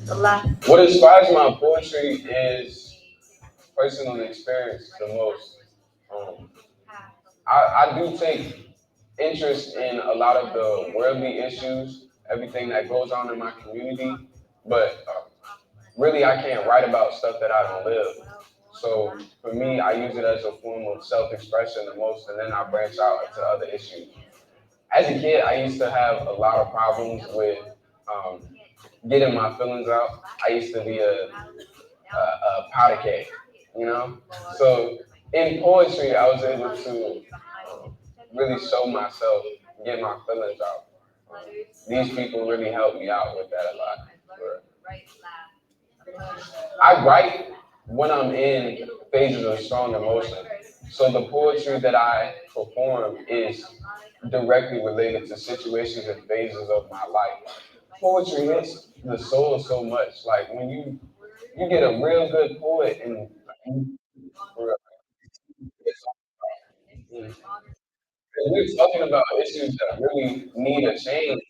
What inspires my poetry is personal experience the most. Um, I do take interest in a lot of the worldly issues, everything that goes on in my community, but really I can't write about stuff that I don't live. So for me, I use it as a form of self-expression the most, and then I branch out into other issues. As a kid, I used to have a lot of problems with um, getting my feelings out. I used to be a powder keg, you know? So in poetry, I was able to really show myself, get my feelings out. Um, these people really helped me out with that a lot. I write when I'm in phases of strong emotion. So the poetry that I perform is directly related to situations and phases of my life. Poetry hits the soul so much. Like when you get a real good poet and we're talking about issues that really need a change.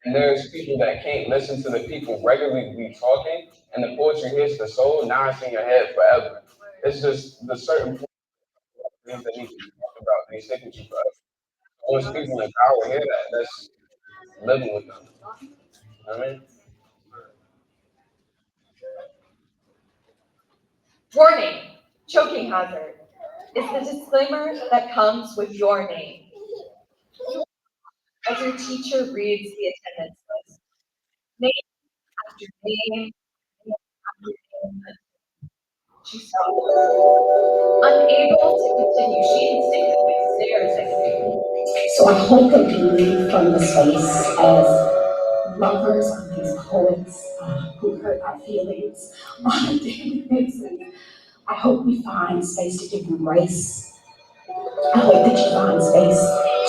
And there's people that can't listen to the people regularly be talking, and the poetry hits the soul. Now it's in your head forever. It's just the certain things that need to be talked about. They stick with you forever. Once people in power hear that, that's living with them. You know what I mean? Warning, choking hazard is the disclaimer that comes with your name. As your teacher reads the attendance list, name after name, name after name, she stops. Unable to continue, she instinctively stares at you. So I hope that you leave from the space as lovers of these poets who hurt our feelings on a daily basis. I hope we find space to give them grace. I hope that you find space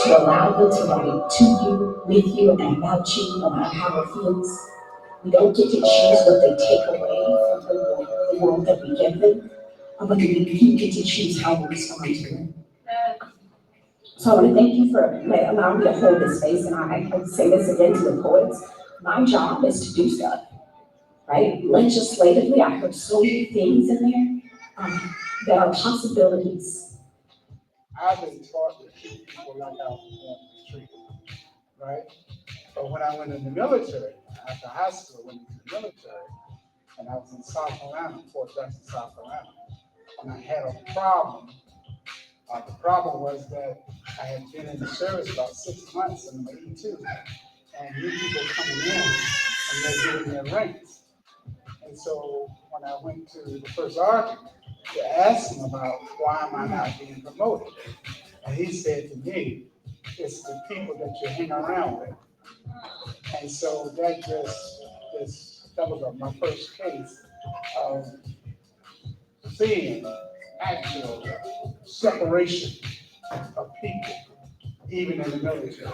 to allow them to write to you, with you, and about you, no matter how it feels. We don't get to choose what they take away from the world that we give them, but we do get to choose how we respond to it. So I want to thank you for allowing me to hold this space, and I say this again to the poets. My job is to do stuff, right? Legislatively, I heard so many things in there that are possibilities. I've been taught to treat people like I want to be treated, right? But when I went in the military, after high school, I went into the military, and I was in South Carolina, Fort Jackson, South Carolina, and I had a problem. The problem was that I had been in the service about 6 months in the E2, and new people coming in, and they're getting their ranks. And so when I went to the first sergeant to ask him about why am I not being promoted, and he said to me, it's the people that you hang around with. And so that was my first case of seeing actual separation of people, even in the military.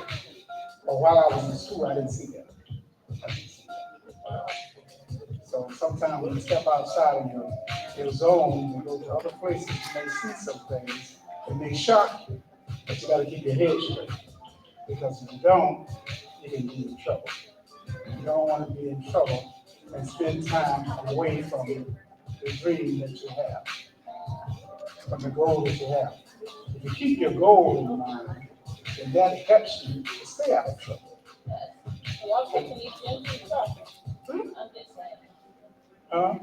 But while I was in school, I didn't see that. So sometimes when you step outside of your zone and go to other places, you may see some things that may shock you, but you got to keep your head straight. Because if you don't, you can be in trouble. You don't want to be in trouble and spend time away from the dream that you have, from the goal that you have. If you keep your goal in mind, then that helps you to stay out of trouble. Huh?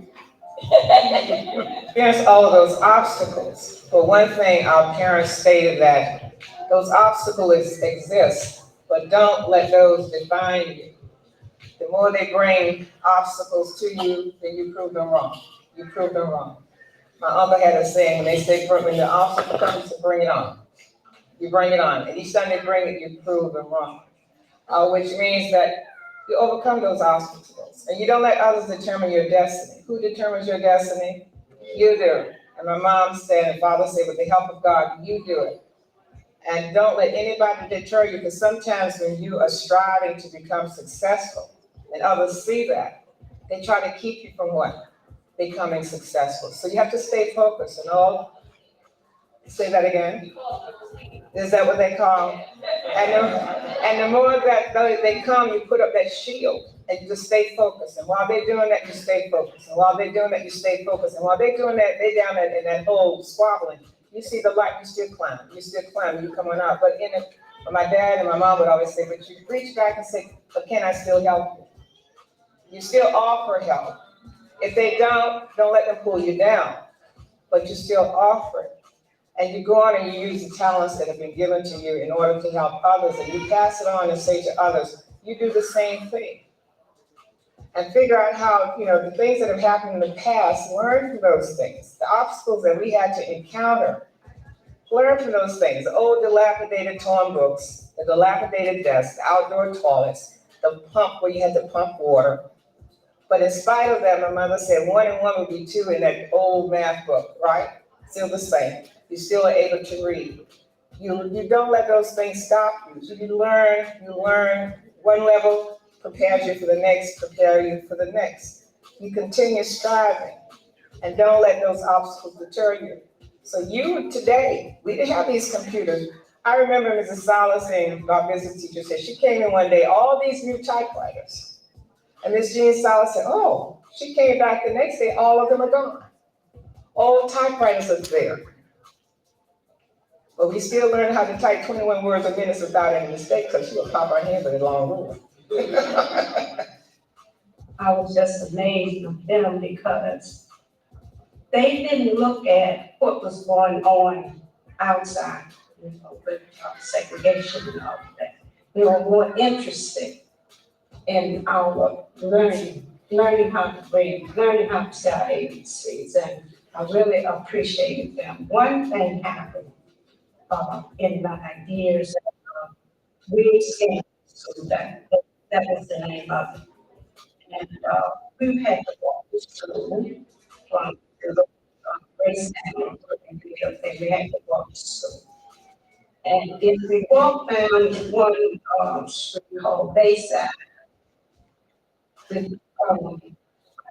Experience all of those obstacles. For one thing, our parents stated that those obstacles exist, but don't let those define you. The more they bring obstacles to you, then you prove them wrong. You prove them wrong. My uncle had a saying, when they say, when the obstacle comes, bring it on. You bring it on. And each time they bring it, you prove them wrong. Which means that you overcome those obstacles. And you don't let others determine your destiny. Who determines your destiny? You do. And my mom said, and father said, with the help of God, you do it. And don't let anybody deter you, because sometimes when you are striving to become successful, and others see that, they try to keep you from what? Becoming successful. So you have to stay focused and all. Say that again. Is that what they call? And the more that they come, you put up that shield. and you just stay focused. And while they're doing that, you stay focused. And while they're doing that, you stay focused. And while they're doing that, they down in that hole squabbling. You see the light, you still climbing. You still climbing. You coming out. But in it, my dad and my mom would always say, but you reach back and say, but can I still help you? You still offer help. If they don't let them pull you down. But you still offer it. And you go on and you use the talents that have been given to you in order to help others, and you pass it on and say to others, you do the same thing. And figure out how, the things that have happened in the past, learn from those things. The obstacles that we had to encounter, learn from those things. The old dilapidated torn books, the dilapidated desks, the outdoor toilets, the pump where you had to pump water. But in spite of that, my mother said 1 and 1 would be 2 in that old math book, right? Still the same. You still are able to read. You don't let those things stop you. So you learn. One level prepares you for the next, prepare you for the next. You continue striving and don't let those obstacles deter you. So you today, we didn't have these computers. I remember Mrs. Salas, our business teacher, said she came in one day, all these new typewriters. And Miss Jean Salas said, oh, she came back the next day, all of them are gone. All typewriters are there. But we still learn how to type 21 words a minute without any mistake, because she'll pop our hands with a long ruler. I was just amazed with them because they didn't look at what was going on outside, with segregation and all of that. They were more interested in our learning how to read, learning how to say our ABCs, and I really appreciated them. One thing happened in my years, we scanned, so that was the name of it. And we had to walk to school from the race and we had to walk to school. And if we walked down one street called Bayside, the,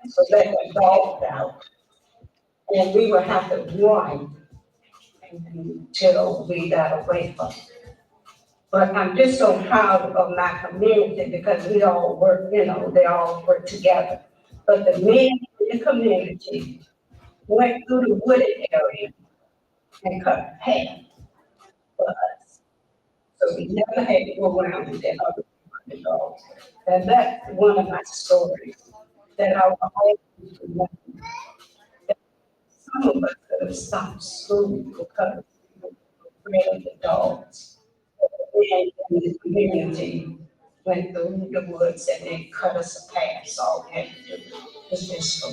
so they were dogged out, and we would have to run until we got away from it. But I'm just so proud of my community because we all work, they all work together. But the men in the community went through the wooded area and cut a path for us. So we never had to go around with that other dogs. And that's one of my stories that I will always remember. That some of us could have stopped school because we were afraid of the dogs. And the community went through the woods and they cut us a path, so all we had to do was just go.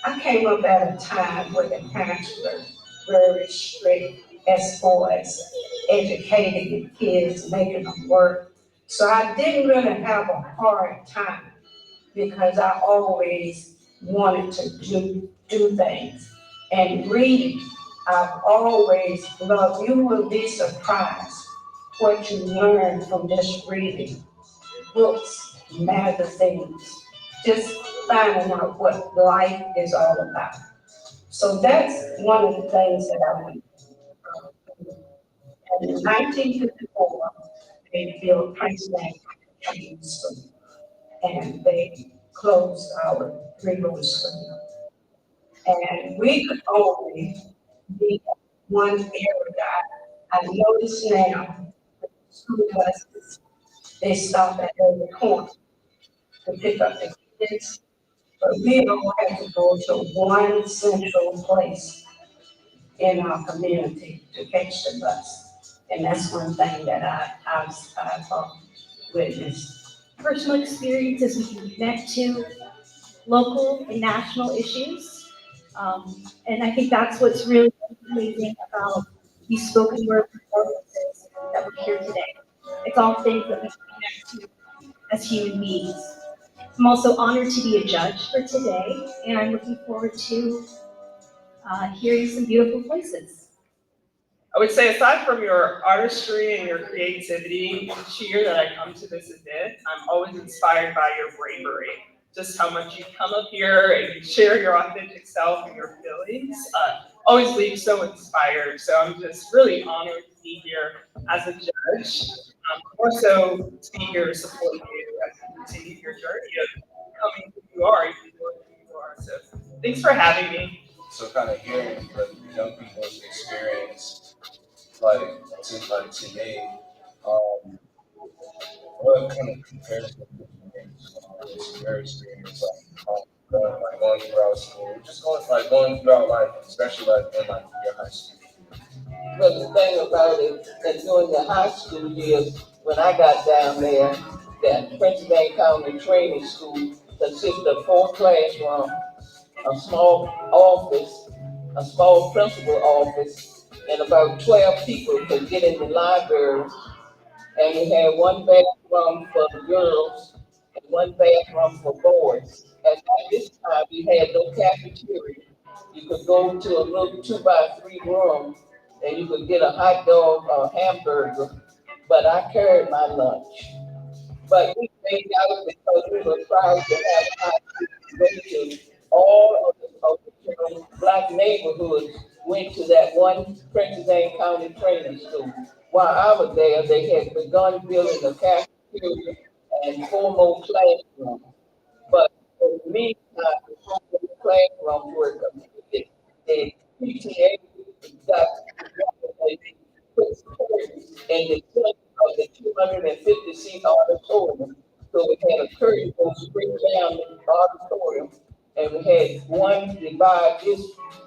I came up at a time where the parents were very strict as far as educating the kids, making them work. So I didn't really have a hard time because I always wanted to do things. And reading, I've always loved. You will be surprised what you learn from just reading books, magazines, just finding out what life is all about. So that's one of the things that I went through. And in 1954, they built Princeton Training School, and they closed our three-room school. And we could only be one area. I notice now, school buses, they stop at every corner to pick up the kids. But we all had to go to one central place in our community to catch the bus. And that's one thing that I've witnessed. Personal experiences we can connect to, local and national issues. And I think that's what's really amazing about these spoken word performances that we're here today. It's all things that we can connect to as human beings. I'm also honored to be a judge for today, and I'm looking forward to hearing some beautiful voices. I would say aside from your artistry and your creativity, each year that I come to this event, I'm always inspired by your bravery. Just how much you come up here and you share your authentic self and your feelings. Always leave so inspired. So I'm just really honored to be here as a judge. More so to be here to support you as continue your journey of becoming who you are, even knowing who you are. So thanks for having me. So kind of hearing the young people's experience, like like today, um, what kind of comparison would you make to your experience, going throughout school, just going throughout life, especially like in like your high school? But the thing about it, that during the high school years, when I got down there, that Pennsylvania County Training School consisted of 4 classrooms, a small office, a small principal office, and about 12 people could get in the library. And we had one bathroom for the girls and one bathroom for boys. And at this time, we had no cafeteria. You could go to a little 2 by 3 room and you could get a hot dog or hamburger. But I carried my lunch. But we made out because we were proud to have high school. All of the black neighborhoods went to that one Pennsylvania County training school. While I was there, they had begun building a cafeteria and 4 more classrooms. But in the meantime, before the classrooms were completed, the PTA got put in the front of the 250-seat auditorium. So we had a curtain go straight down the auditorium, and we had one divide this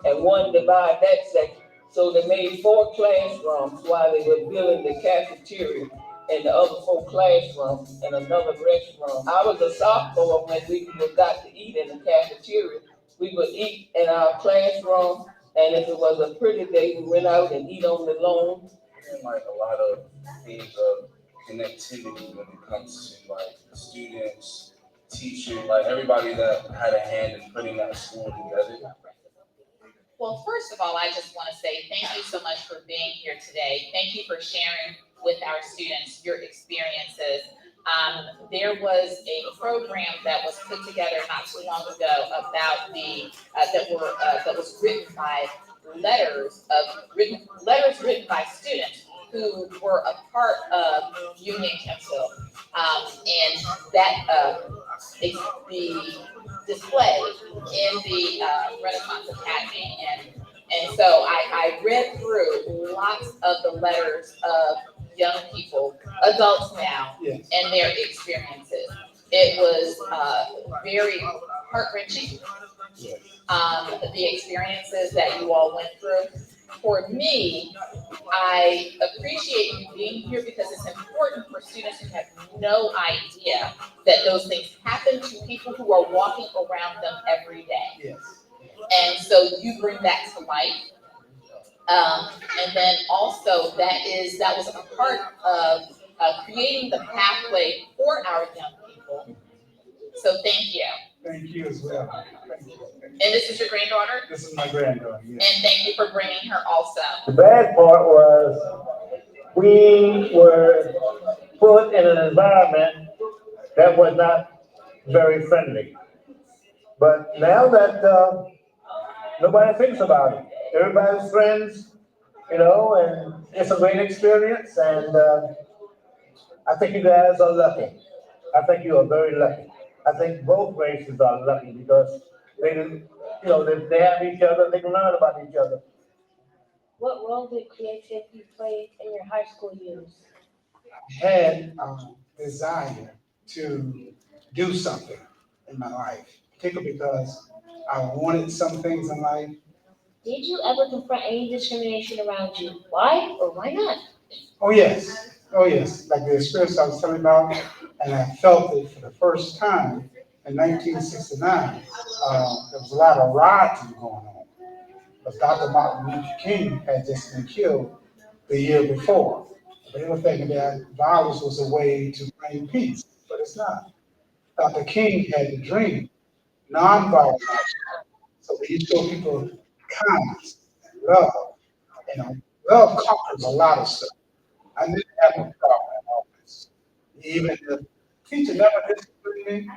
and one divide that section. So they made 4 classrooms while they were building the cafeteria and the other 4 classrooms and another restroom. I was a sophomore when we got to eat in the cafeteria. We would eat in our classroom, and if it was a pretty day, we went out and eat on the lawn. And like a lot of themes of connectivity when it comes to like the students, teachers, like everybody that had a hand in putting that school together. Well, first of all, I just want to say thank you so much for being here today. Thank you for sharing with our students your experiences. There was a program that was put together not too long ago about that was written by letters written by students who were a part of Union Kempsville, and that the display in the Renaissance Academy. And so I read through lots of the letters of young people, adults now, Yes. and their experiences. It was very heart wrenching, the experiences that you all went through. For me, I appreciate you being here because it's important for students who have no idea that those things happen to people who are walking around them every day. Yes. And so you bring that to life. And then also that was a part of creating the pathway for our young people. So thank you. Thank you as well. Thank you. And this is your granddaughter? This is my granddaughter, yes. And thank you for bringing her also. The bad part was we were put in an environment that was not very friendly. But now that nobody thinks about it, everybody's friends, and it's a great experience. And I think you guys are lucky. I think you are very lucky. I think both races are lucky because they have each other, they can learn about each other. What role did creativity play in your high school years? Had desire to do something in my life, particularly because I wanted some things in life. Did you ever confront any discrimination around you? Why or why not? Oh, yes. Oh, yes. Like the experience I was telling about, and I felt it for the first time in 1969. There was a lot of rioting going on because Dr. Martin Luther King had just been killed the year before. They were thinking that violence was a way to bring peace, but it's not. Dr. King had the dream, nonviolent action. So he showed people kindness and love. You know, love conquers a lot of stuff. I didn't have a problem in all this. Even the teacher never disciplined me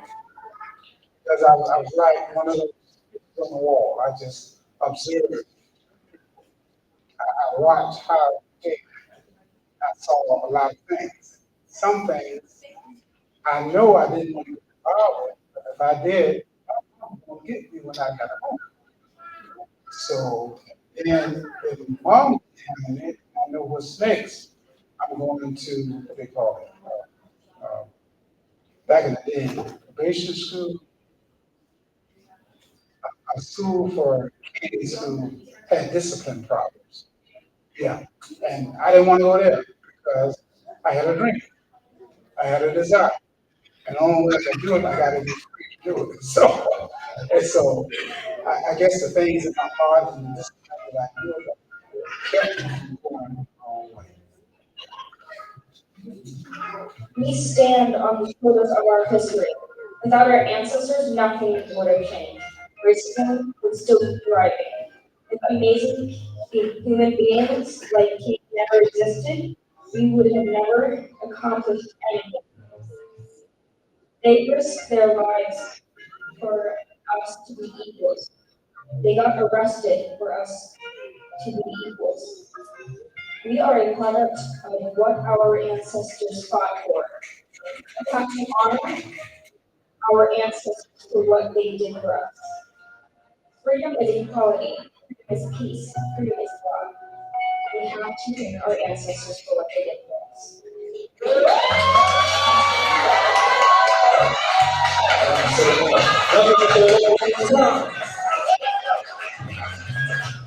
because I was like one of those kids on the wall. I just observed. I watched how they I saw a lot of things. Some things I know I didn't want to borrow it, but if I did, I'm gonna get me when I got home. So then if mom was handling it, I know what's next. I'm going to what they call it. Back in the day, probation school, a school for kids who had discipline problems. Yeah, and I didn't want to go there because I had a dream, I had a desire, and the only way I could do it, I got to be free to do it. So I guess the things in my heart and the discipline that I knew about kept me from going the wrong way. We stand on the shoulders of our history. Without our ancestors, nothing would have changed. Racism would still be thriving. If amazing human beings like King never existed, we would have never accomplished anything. They risked their lives for us to be equals. They got arrested for us to be equals. We are a product of what our ancestors fought for. We have to honor our ancestors for what they did for us. Freedom is equality, freedom is peace, freedom is love. We have to thank our ancestors for what they did for us.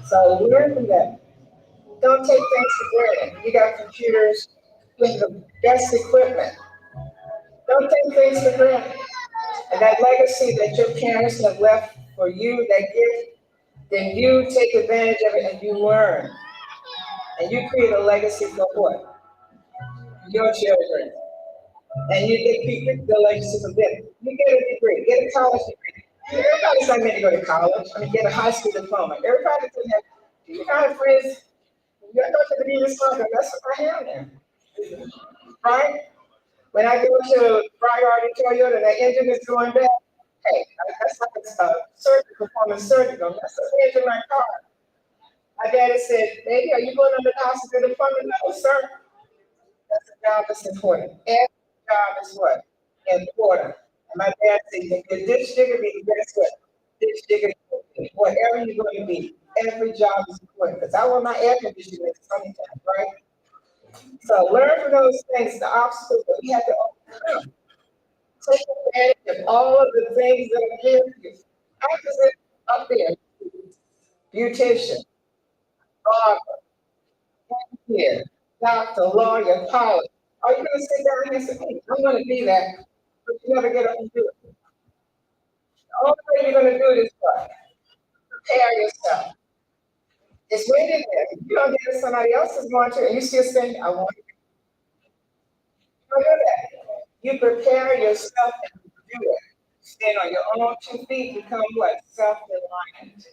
So learn from that. Don't take things for granted. You got computers with the best equipment. Don't take things for granted. And that legacy that your parents have left for you, that gift, then you take advantage of it and you learn. And you create a legacy for what? Your children. And you keep the legacy for them. You get a degree, get a college degree. Everybody's not meant to go to college. I mean, get a high school diploma. Everybody doesn't have. Do you have friends? You're not going to be this talking. That's what I have there, right? When I go to Priority Toyota, and the engine is going bad. Hey, that's like a surgical, performance surgical. That's the engine in my car. My daddy said, "Baby, are you going to the hospital appointment?" No, sir. That's a job that's important. Every job is what? Important. And my dad said, if you're ditch digger, guess what? Ditch digger, whatever you're going to be, every job is important. Because I want my air conditioning in the summertime, right? So learn from those things, the obstacles that we have to overcome. Take advantage of all of the things that are given to you. Opposite up there, beautician, barber, here, doctor, lawyer, pilot. Are you going to sit down and say, hey, I'm going to be that, but you never get up and do it? The only way you're going to do it is what? Prepare yourself. It's waiting there. If you don't get it, somebody else is going to, and you still saying, I want to do that. You prepare yourself and do it. Stand on your own 2 feet, become what? Self-reliant.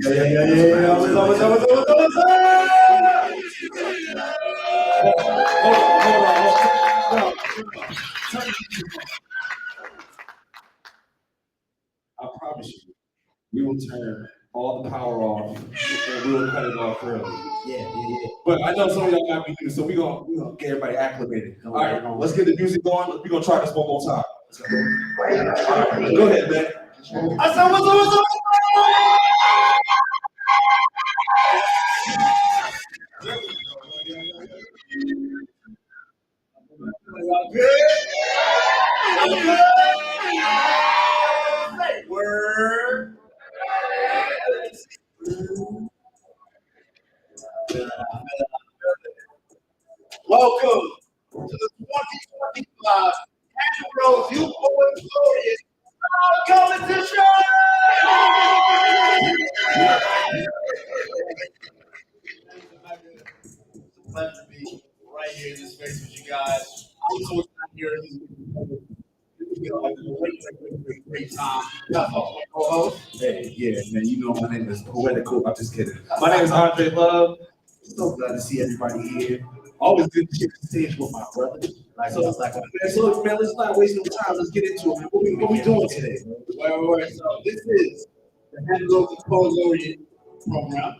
Yeah. What's up? I promise you, we will turn all the power off and we will cut it off early. Yeah. But I know some of y'all might be new, so we're gonna get everybody acclimated. All right, let's get the music going. We're gonna try this one more time. Let's go. All right, go ahead, man. I said, what's up? Y'all good? Word. Welcome to the 2025 Rose Youth Poets Laureate competition. It's a pleasure to be right here in this space with you guys. I'm so excited here. It's been a great time. That's all. Co-host. Hey, yeah, man. You know my name is Poetical. I'm just kidding. My name is Andre Love. So glad to see everybody here. Always good to share the stage with my brother. So man, let's not waste no time. Let's get into it, man. What we doing today? Wait. So this is the Head Growth Laureate program.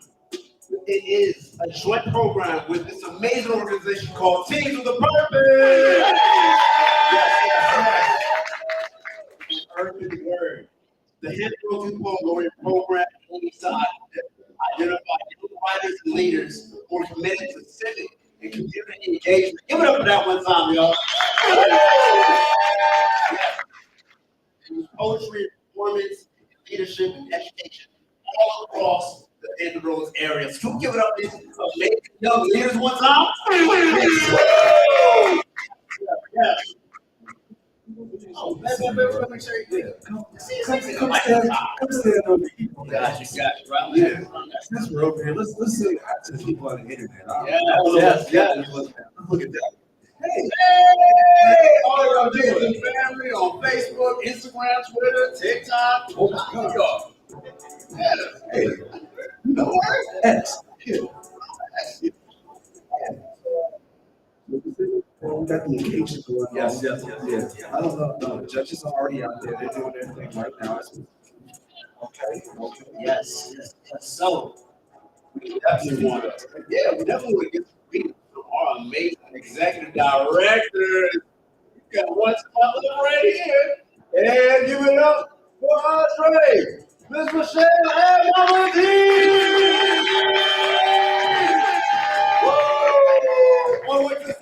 It is a joint program with this amazing organization called Teams with a Purpose. Yes. Earth is the word. The Head Growth Laureate program aims to identify young writers and leaders who are committed to civic and community engagement. Give it up for that one time, y'all. Poetry, performance, leadership, and education all across the Hampton Roads area. So can we give it up for these amazing young leaders one time? Yeah. Oh, let me show you this. Come stand over here. Got you, right? Yeah. Since we're over here, let's say hi to the people on the internet. Yes. Look at that. Hey! All y'all doing? Family on Facebook, Instagram, Twitter, TikTok. Oh my God. Yeah. Hey. No worries. X. We got the occasion going on. Yes. I don't know. No, the judges are already out there. They're doing their thing right now. Okay. Yes. So, we definitely want to get to meet our amazing executive directors. We got one spot right here. And give it up for Andre, Miss Michelle, and Mama D. One way to say.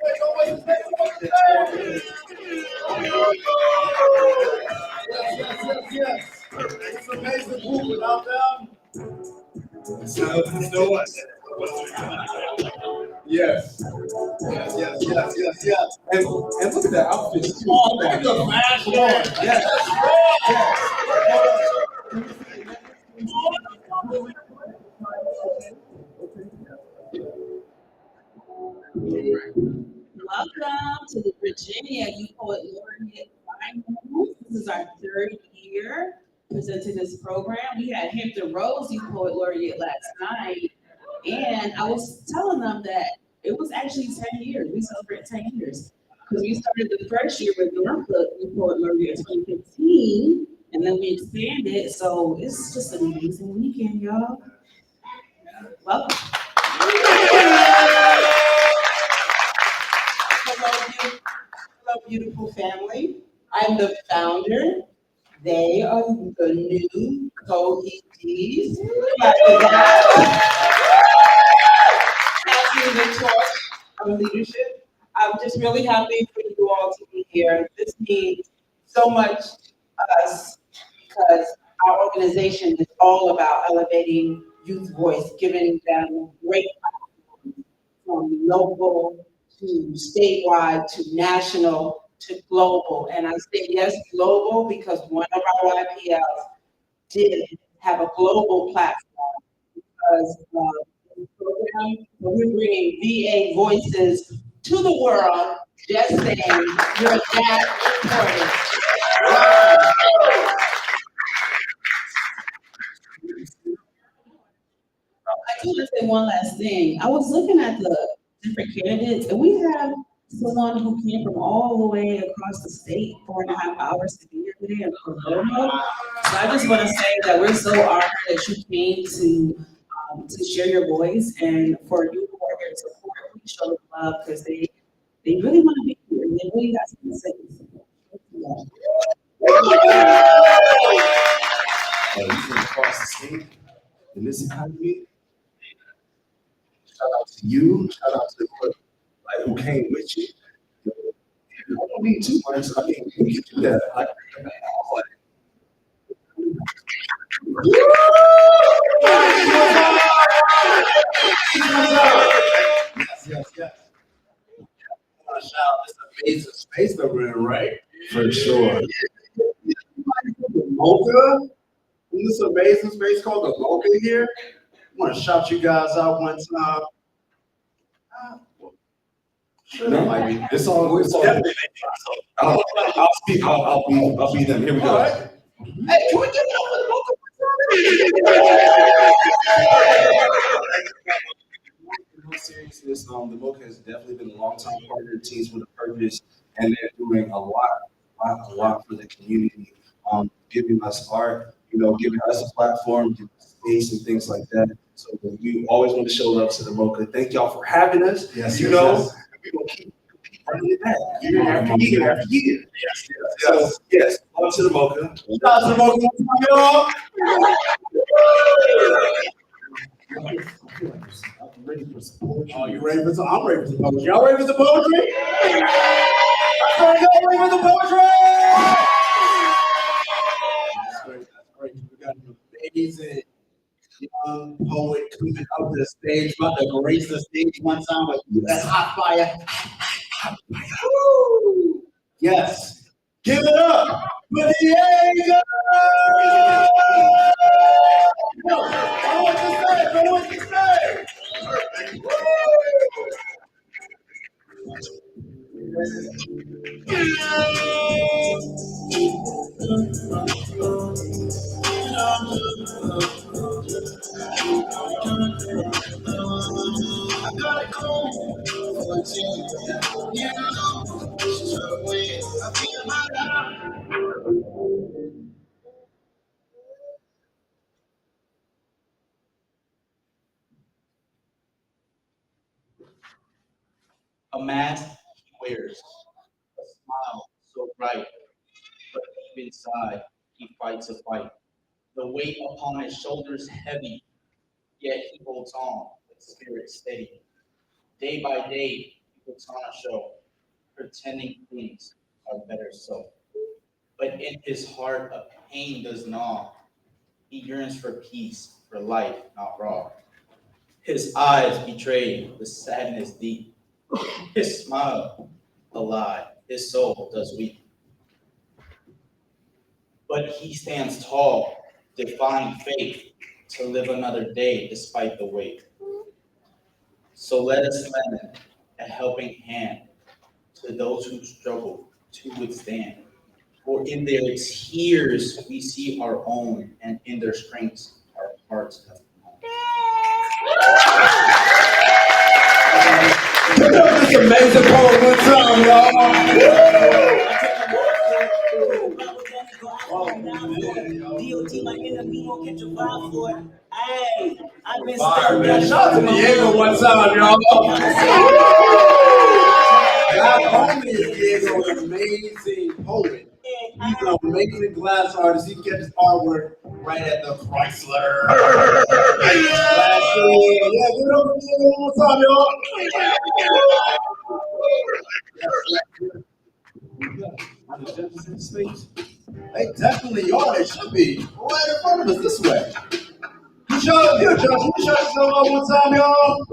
Yes. It's amazing group without them. Yes. And look at that outfit. Oh, look at the fashion. Yes. Welcome to the Virginia Youth Poet Laureate Finals. This is our third year presenting this program. We had Hampton Roads Youth Poet Laureate last night, and I was telling them that it was actually 10 years. We celebrate 10 years because we started the first year with Norfolk Youth Poet Laureate in 2015, and then we expanded. So it's just an amazing weekend, y'all. Welcome. Hello, beautiful family. I'm the founder. They are the new co-EDs. Passing the torch of leadership. I'm just really happy for you all to be here. This means so much to us because our organization is all about elevating youth voice, giving them great platforms from local to statewide, to national, to global. And I say yes, global, because one of our YPLs did have a global platform because the program, we're bringing VA voices to the world, just saying you're that important. I do want to say one last thing. I was looking at the different candidates, and we have someone who came from all the way across the state, 4.5 hours to be here today in Corona. So I just want to say that we're so honored that you came to share your voice, and for you who are here to support, please show them love because they really want to be here. They really got something to say. Across the state in this economy. Shout out to you. Shout out to who came with you. I don't need too much. I mean, we can do that. Yes. I want to shout out this amazing space that we're in, right? For sure. The Mocha. In this amazing space called the Mocha here. I want to shout you guys out one time. Sure, no, might be. It's all. I'll speak. I'll be them. Here we go. Right. Hey, can we get it over the Mocha? No seriousness. this. The MOCA has definitely been a long time partner of Teens with a Purpose, and they're doing a lot for the community. Giving us art, giving us a platform, giving us space and things like that. So we always want to show love to the MOCA. Thank y'all for having us. Yes, We're gonna keep running it back year after year after year. So yes, love to the MOCA. Shout out to the MOCA, y'all. I'm ready for some poetry. Oh, you ready for some? I'm ready for some poetry. Y'all ready for some poetry? Y'all ready for some poetry? That's great. That's great. We got an amazing young poet coming up to the stage, about to grace the stage one time with that hot fire. Woo! Yes. Give it up for Diego! I want to say, I want to say. A mask he wears, a smile so bright, but deep inside he fights a fight. The weight upon his shoulders heavy, yet he holds on with spirit steady. Day by day he puts on a show, pretending things are better so. But in his heart a pain does gnaw. He yearns for peace, for life not raw. His eyes betray the sadness deep. His smile a lie, his soul does weep. But he stands tall, defying fate, to live another day despite the weight. So let us lend a helping hand to those who struggle to withstand. For in their tears we see our own, and in their strengths our hearts have grown. Pick up this amazing poem one time, y'all. Fire, man. Shout out to Diego one time, y'all. Not only is Diego an amazing poet, he's an amazing glass artist. He kept his artwork right at the Chrysler. Last year. Yeah, give it up for Diego one more time, y'all. Are the judges in the space? They definitely are. They should be right in front of us this way. You shut up here, Judge. You shut yourself up one time, y'all.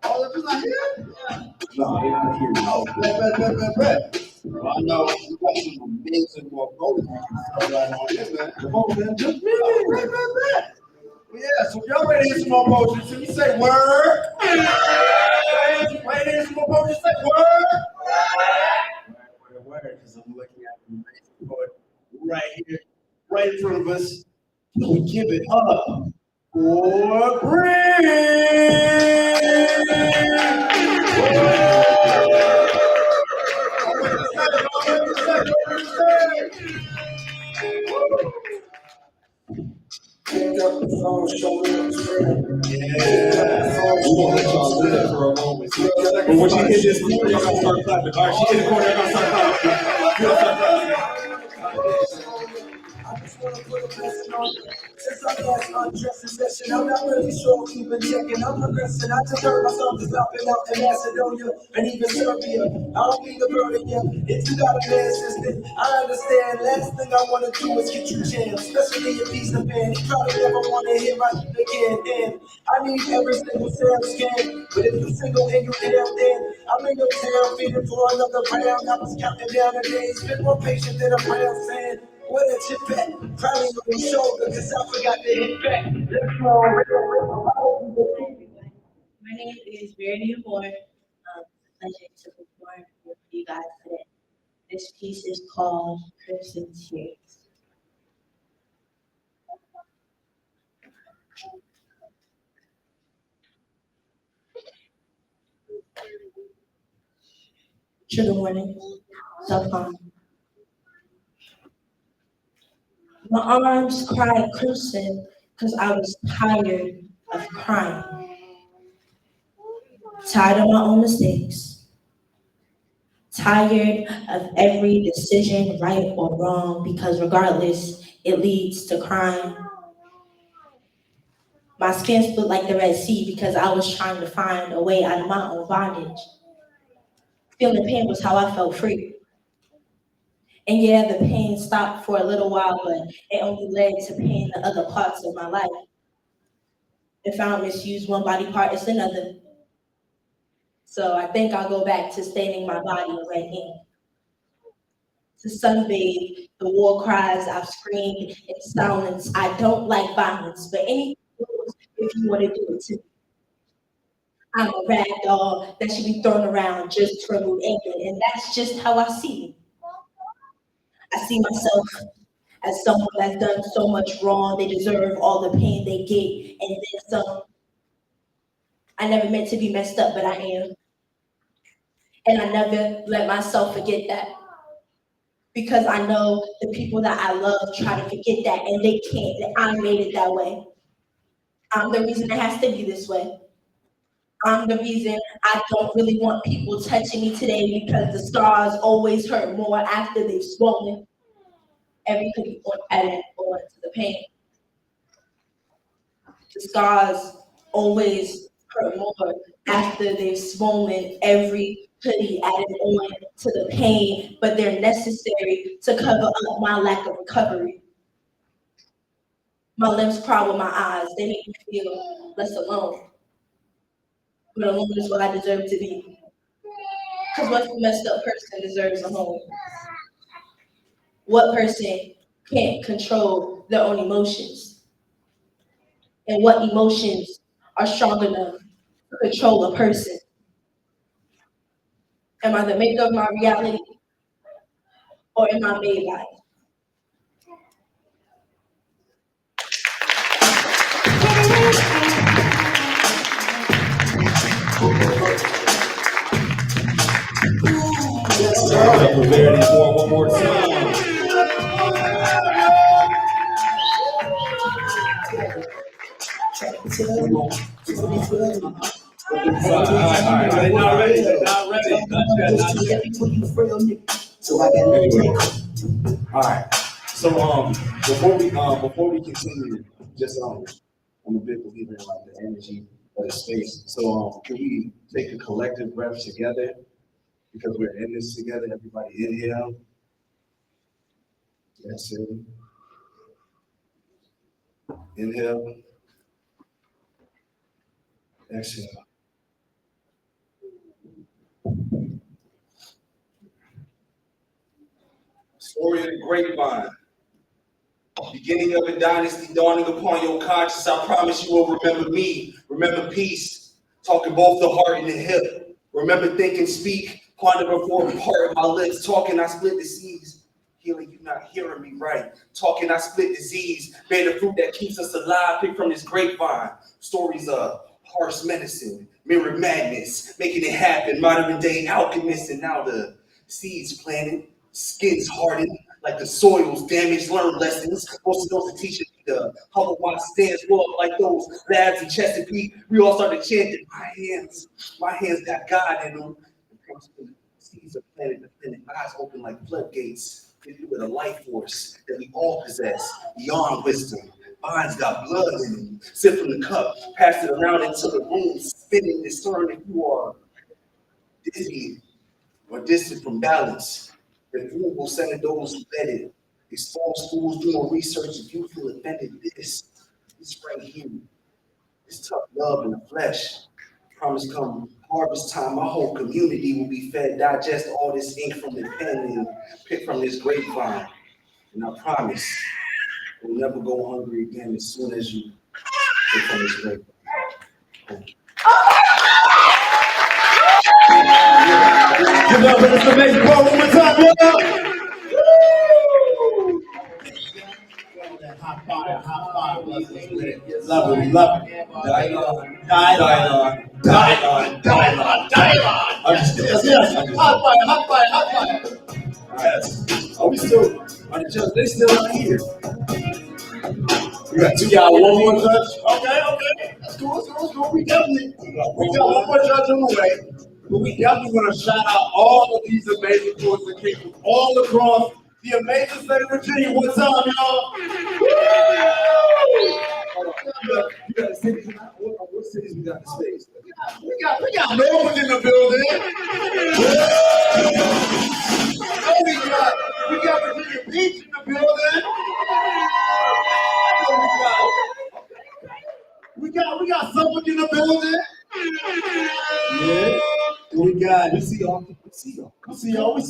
Oh, they're just not here? No, they're not here. Oh, bet. Well, I know you got some amazing more voters right on here, man. Come on, man. Just bet. Well, yeah, so if y'all ready to hear some more poetry, so you say word. Ready to hear some more poetry, say word. Word, because I'm looking at an amazing poet right here, right in front of us. Can we give it up for Pick up the phone, show me what's real. Yeah, we're gonna let y'all live for a moment. But when she hit this corner, y'all gotta start clapping. All right, she hit the corner, y'all gotta start clapping. Y'all start clapping. I just wanna put a blessing on you. Since I last undressed session, I'm not really sure who been checking. I'm progressing. I just heard myself is dropping out in Macedonia and even Serbia. I don't mean to burden you. If you got a man system, I understand. Last thing I wanna do is get you jammed, especially if he's the man. He probably never wanna hear my again. And I need every single cell scan. But if you're single and you down, then I'm in your town feeding for another round. I was counting down the days, been more patient than a brown fan. Where that chip at? Probably on your shoulder, cause I forgot to hit back. My name is Verity Moore. It's a pleasure to perform with you guys today. This piece is called Crimson Tears. Trigger warning, self-harm. My arms cried crimson because I was tired of crying, tired of my own mistakes, tired of every decision, right or wrong, because regardless, it leads to crime. My skin split like the Red Sea because I was trying to find a way out of my own bondage. Feeling pain was how I felt free. And yeah, the pain stopped for a little while, but it only led to pain in other parts of my life. If I don't misuse one body part, it's another. So I think I'll go back to staining my body in red ink. To sunbathe the war cries I've screamed in silence. I don't like violence, but anything goes if you want to do it to me. I'm a rag doll that should be thrown around just to remove anger, and that's just how I see it. I see myself as someone that's done so much wrong, they deserve all the pain they get, and then some. I never meant to be messed up, but I am. And I never let myself forget that. Because I know the people that I love try to forget that, and they can't. And I made it that way. I'm the reason it has to be this way. I'm the reason I don't really want people touching me today because the scars always hurt more after they've swollen. Every hoodie on added on to the pain. The scars always hurt more after they've swollen. Every hoodie added on to the pain, but they're necessary to cover up my lack of recovery. My limbs cry with my eyes. They make me feel less alone. But alone is what I deserve to be. Because what messed up person deserves a home? What person can't control their own emotions? And what emotions are strong enough to control a person? Am I the maker of my reality or am I made by it? One more time. Anyway, all right. So before we continue, just I'm a big believer in like the energy of the space. So can we take a collective breath together because we're in this together? Everybody inhale. That's it. Inhale. Exhale. Story of the grapevine. Beginning of a dynasty dawning upon your conscience. I promise you will remember me. Remember peace. Talking both the heart and the hip. Remember think and speak. Ponder before part of my lips. Talking I split the seas. Healing you not hearing me right. Talking I split disease. Bear the fruit that keeps us alive. Pick from this grapevine. Stories of harsh medicine. Mirror madness. Making it happen. Modern day alchemists. And now the seeds planted. Skins hardened. Like the soil's damaged, learn lessons. Most of those are teaching me the humble my stance, blow up like those labs in Chesapeake. We all started chanting, my hands got God in them. The seeds are planted, dependent, eyes open like floodgates. Filled with a life force that we all possess, beyond wisdom. Mine's got blood in them. Sip from the cup, pass it around into the room, spinning, discern if you are dizzy or distant from balance. The fool will send it those who let it. Expose fools doing research if you feel offended. This right here, this tough love in the flesh. Promise come harvest time, my whole community will be fed, digest all this ink from the pen and pick from this grapevine. And I promise we'll never go hungry again as soon as you pick from this grapevine. Thank you. Give it up for this amazing part one more time, y'all. hot fire, let's do it. Love it, we love it. Dylon. Yes. Hot fire. Yes. Are we still? Are the judges? They still out here? We got two. We got one more judge. Okay. That's cool. We got one more judge on the way. But we definitely want to shout out all of these amazing poets that came from all across the amazing state of Virginia. What's up, y'all? You got the cities. What cities we got in space? We got Norwood in the building. We got Virginia Beach in the building. We got Suffolk in the building. Yeah. We see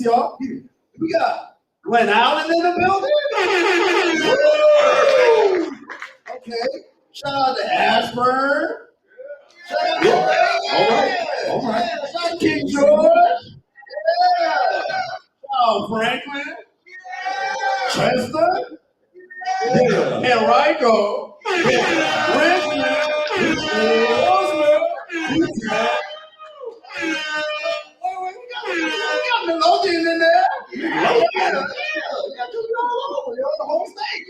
y'all. Here. We got Glen Allen in the building. Okay. Shout out to Ashburn. Shout out All right. Shout out to King George. Yeah. Shout out Franklin. Chester. Enrico. Richmond. We got Melodian in there. Yeah. We got two all over, the whole state,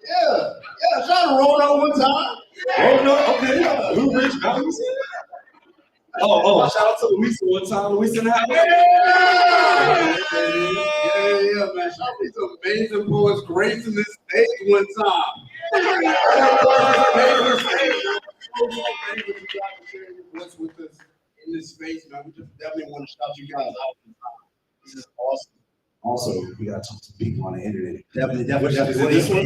Yeah. Shout out to Rono one time. Okay. Blue Ridge Mountains. Oh, shout out to Louisa one time. Louisa in the house. Yeah, man. Shout out to these amazing poets gracing this stage one time. What's with us in this space, man? We just definitely want to shout you guys out. This is awesome. Also, we gotta talk to people on the internet. Definitely. This one?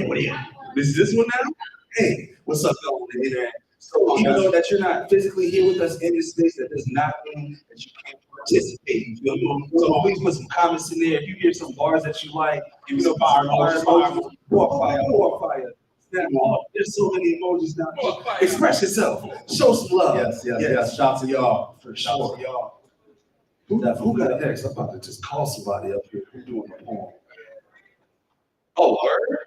This one now? Hey, what's up, y'all on the internet? So even though that you're not physically here with us in this space, that does not mean that you can't participate. You feel me? So please put some comments in there. If you hear some bars that you like, give me some fire, pour fire. There's so many emojis now. Express yourself. Show some love. Yes. Shout to y'all. For sure. Who got next? I'm about to just call somebody up here. Who's doing the poem? Oh, word?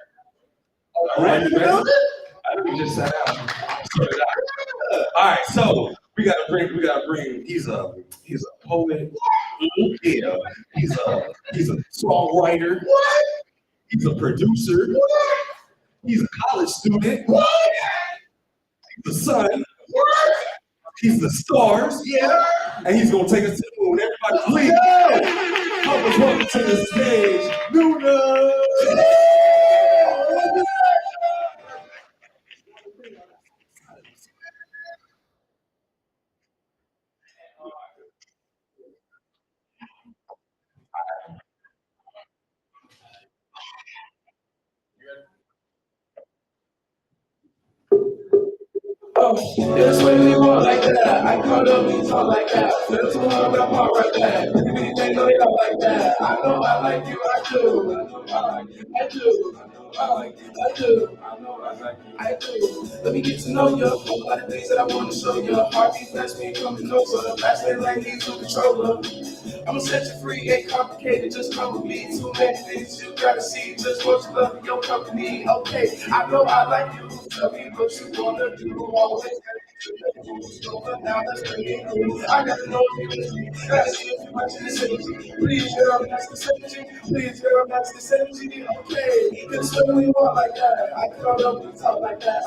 All right, I didn't just sat down. All right, so we gotta bring. He's a poet. Yeah, he's a songwriter. What? He's a producer. What? He's a college student. What? He's the sun. What? He's the stars. Yeah. And he's gonna take us to the moon. Everybody, please help us welcome to the stage, Luna. This way we walk like that. I caught up, we talk like that. This one got part right there. They know y'all like that. I know I like you, I do. I do. I do. I do. Let me get to know you. A lot of things that I want to show you. Heartbeat fast, me coming over. Fast like these to controller. I'ma set you free, ain't complicated, just come with me. Too many things you gotta see, just want you love your company. Okay, I know I like you, tell me what you wanna do. Always now let's bring it through. I gotta know if you listen, gotta see if you watching this energy. Please, girl, that's the synergy. Please, girl, that's the synergy. Okay, this way we walk like that. I caught up, we talk like that.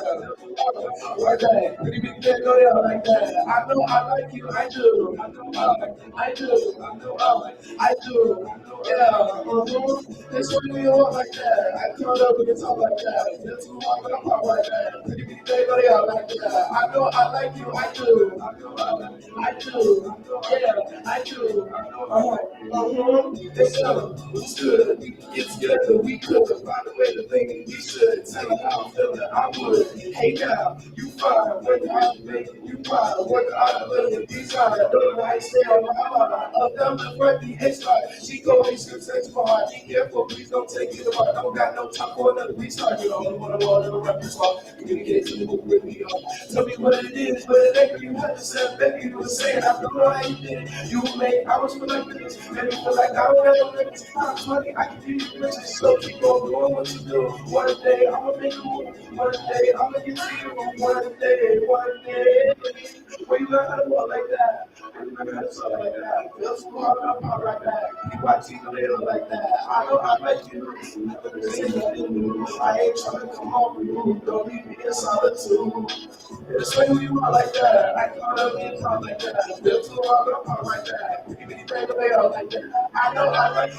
Like that, pretty big thing, know y'all like that. I know I like you, I do. I do. I do. Yeah. This way we walk like that. I caught up, we can talk like that. This is why I'm talk like that. Pretty big thing, know y'all like that. I know I like you, I do. I do. Yeah, I do. It's good. We can get together. We could find a way to think we should. Tell them how I'm feeling. I would. Hey now, you fine. When I'm making you proud. Work hard, but it be hard. Don't like stay on my mind. Up down the front, the H line. She go and she search for hard. Be careful, please don't take it apart. Don't got no time for another restart. You don't want to rap this song. Communicate to the book with me on. Tell me what it is, but it ain't you have to say. Baby, you were saying, I don't know how you did it. You made hours for like this. And it feel like I don't have no limits. I'm 20, I can give you riches. So keep on doing what you do. One day, I'ma make a move. One day, I'ma get to you. One day. When you learn how to walk like that, when you learn how to talk like that, feel smart, I'm out like that. PYT no little like that. I know I like you. Never gonna say nothing new. I ain't trying to come off you. Don't leave me in solitude. It's when you walk like that. I call up and talk like that. Feel too hard, I'm out like that. Give me the away all like that. I know I like you.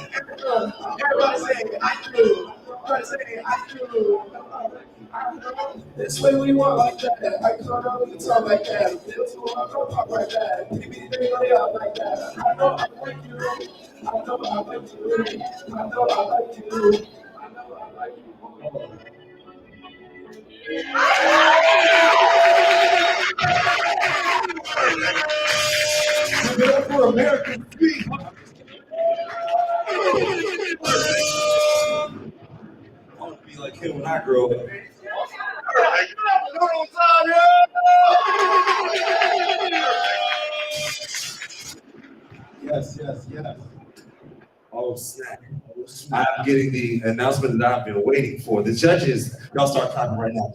Everybody say I do. Everybody say I do. This way we want like that. I can't always talk like that. Feel too hard, don't talk like that. Give me the way out like that. I know I like you. I know I like you. I know I like you. I know I like you. Give it up for American Speed. I want to be like him when I grow up. Yes. Oh, snap. I'm getting the announcement that I've been waiting for. The judges, y'all start clapping right now.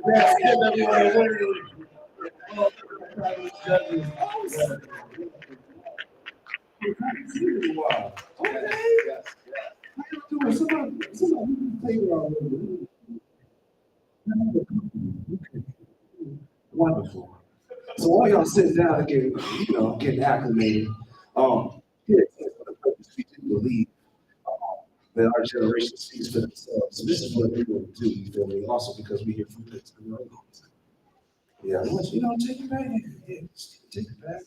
Yes, give everyone a word. Judges. Wow. Okay. Yes. How you doing? Somebody play already. Wonderful. So while y'all sitting down and getting acclimated, here for the purpose we do believe that our generation sees for themselves. So this is what we're going to do, you feel me? Also because we hear from this. Yeah, take it back. Yeah, take it back.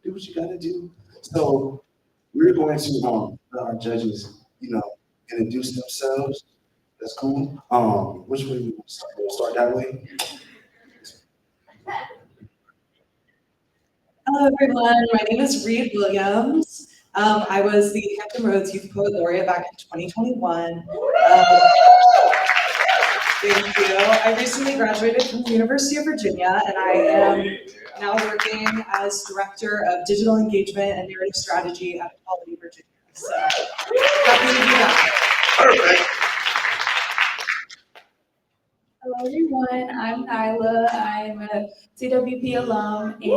Do what you got to do. So we're going to let our judges, introduce themselves. That's cool. Which way we start? We'll start that way. Hello, everyone. My name is Reed Williams. I was the Hampton Roads Youth Poet Laureate back in 2021. Thank you. I recently graduated from the University of Virginia, and I am now working as Director of Digital Engagement and Narrative Strategy at Quality Virginia. So, happy to be back. Perfect. Hello everyone, I'm Nyla. I'm a CWP alum and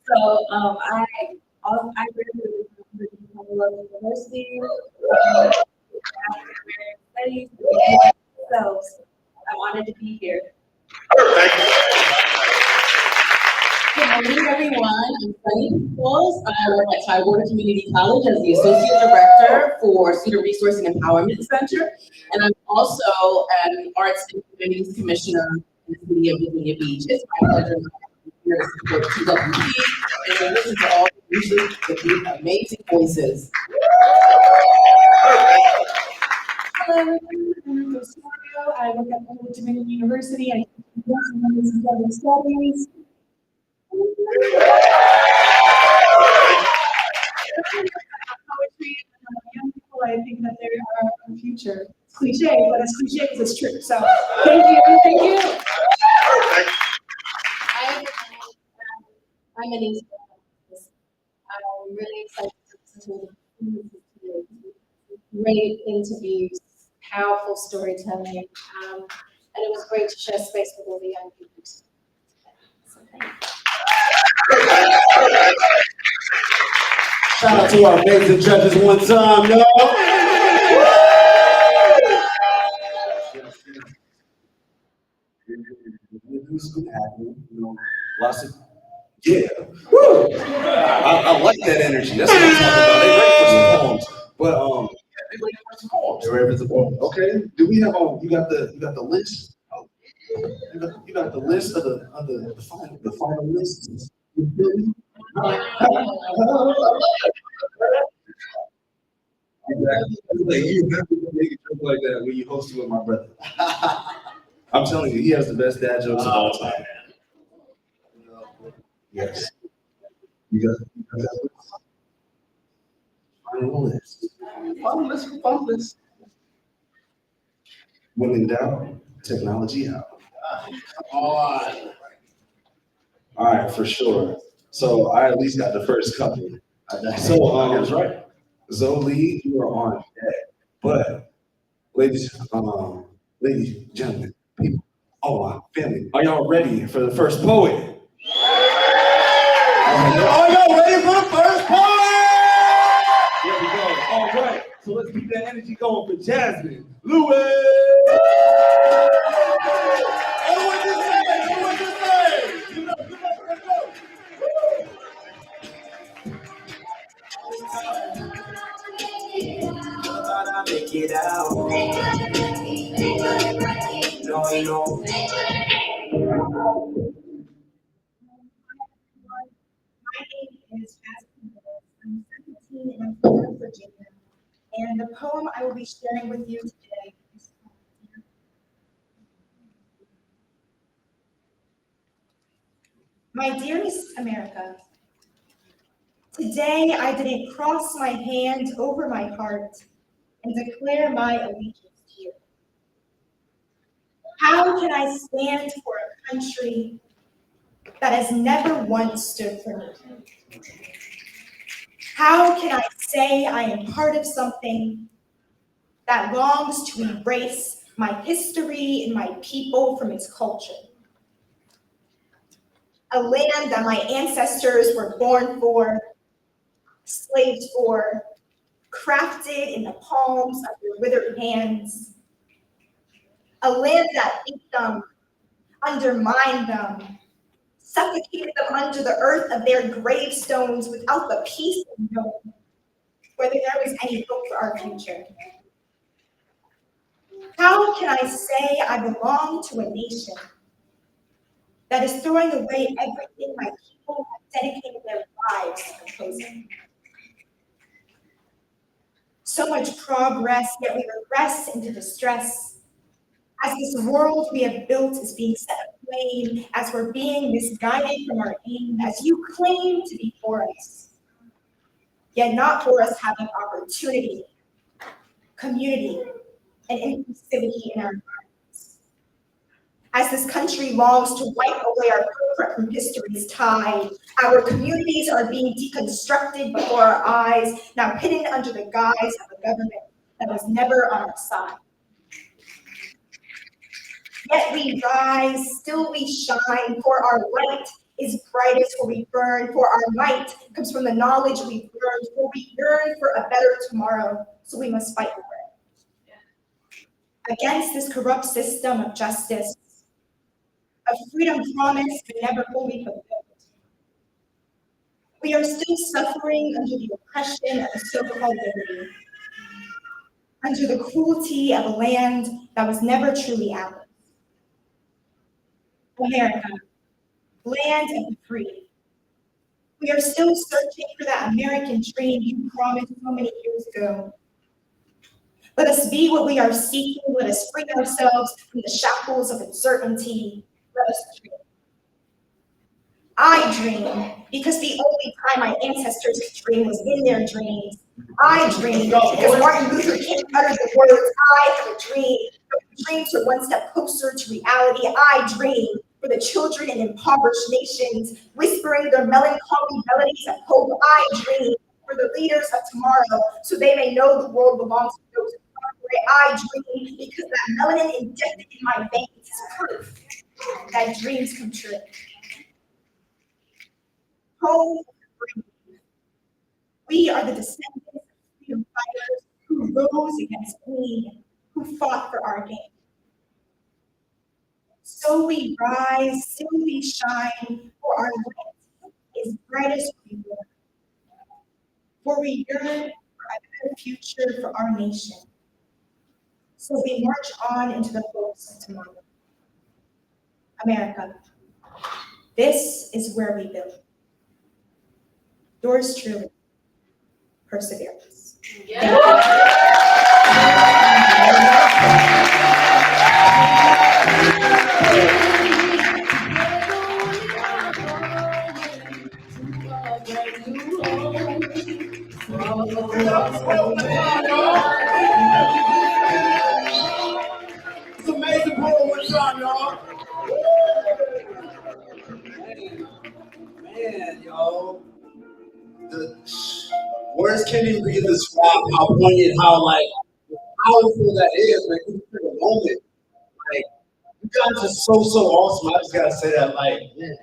so I graduated from Virginia University, studies, so I'm honored to be here. Good morning, everyone. I'm Sunny Nichols. I work at Tidewater Community College as the Associate Director for Student Resource and Empowerment Center. And I'm also an Arts and Humanities Commissioner in the city of Virginia Beach. It's my pleasure to here to support TWP and to listen to all the music with these amazing voices. Hello, everyone. I'm Ruth Osorio. I work at Old Dominion University. I teach American Studies. Poetry and young people, I think that they are our future. It's cliche, but as cliche as it's true. So thank you. I'm Anise. I'm really excited to listen to the great interviews, powerful storytelling, and it was great to share space with all the young people. So thank you. Shout out to our amazing judges one time, y'all. It's gonna happen, lots of Woo! I like that energy. That's what I'm talking about. They ready for some poems, but they ready for some poems. They're ready for some poems. Okay. Do we have you got the list? Oh, you got the list of the final list. You feel me? Exactly. Like, you never gonna make a joke like that when you host it with my brother. I'm telling you, he has the best dad jokes of all time. Yes. You got that list? Final list. Final list. When in doubt, technology out. All right, for sure. So I at least got the first couple. So that's right. Zoe, you are on deck. But ladies, gentlemen, people, all my family, are y'all ready for the first poet? Are y'all ready for the first poet? Here we go. All right. So let's keep that energy going for Jasmine Lewis. Everyone just say, everyone just say. Give it up, let's go. Make it out. No. My name is Jasmine Lewis. I'm 17 and I'm from Virginia. And the poem I will be sharing with you today is called My Dearest America. Today I didn't cross my hand over my heart and declare my allegiance to you. How can I stand for a country that has never once stood for me? How can I say I am part of something that longs to embrace my history and my people from its culture? A land that my ancestors were born for, slaved for, crafted in the palms of their withered hands. A land that beat them, undermined them, suffocated them under the earth of their gravestones without the peace of knowing whether there was any hope for our future. How can I say I belong to a nation that is throwing away everything my people have dedicated their lives to composing? So much progress, yet we regress into distress. As this world we have built is being set aflame, as we're being misguided from our aim, as you claim to be for us, yet not for us having opportunity, community, and inclusivity in our lives. As this country longs to wipe away our footprint from history's tide, our communities are being deconstructed before our eyes, now hidden under the guise of a government that was never on our side. Yet we rise, still we shine, for our light is brightest where we burn, for our might comes from the knowledge we've learned, for we yearn for a better tomorrow, so we must fight for it. Against this corrupt system of justice, of freedom promised but never fully fulfilled. We are still suffering under the oppression of a so-called liberty, under the cruelty of a land that was never truly ours. America, land of the free. We are still searching for that American dream you promised so many years ago. Let us be what we are seeking. Let us free ourselves from the shackles of uncertainty. Let us dream. I dream because the only time my ancestors could dream was in their dreams. I dream because Martin Luther King uttered the words, I have a dream. The dreams are one step closer to reality. I dream for the children in impoverished nations, whispering their melancholy melodies of hope. I dream for the leaders of tomorrow, so they may know the world belongs to those who conquer it. I dream because that melanin injected in my veins is proof that dreams come true. Home, we are the descendants of freedom fighters who rose against pain, who fought for our gain. So we rise, still we shine, for our light is brightest we burn. For we yearn for a better future for our nation. So we march on into the hopes of tomorrow. America, this is where we build. Yours truly, Perseverance. It's amazing poem one time, y'all. Man, yo, the words can't even begin to describe how poignant, how like powerful that is, man. You took a moment, like you guys are so awesome. I just gotta say that, like, man,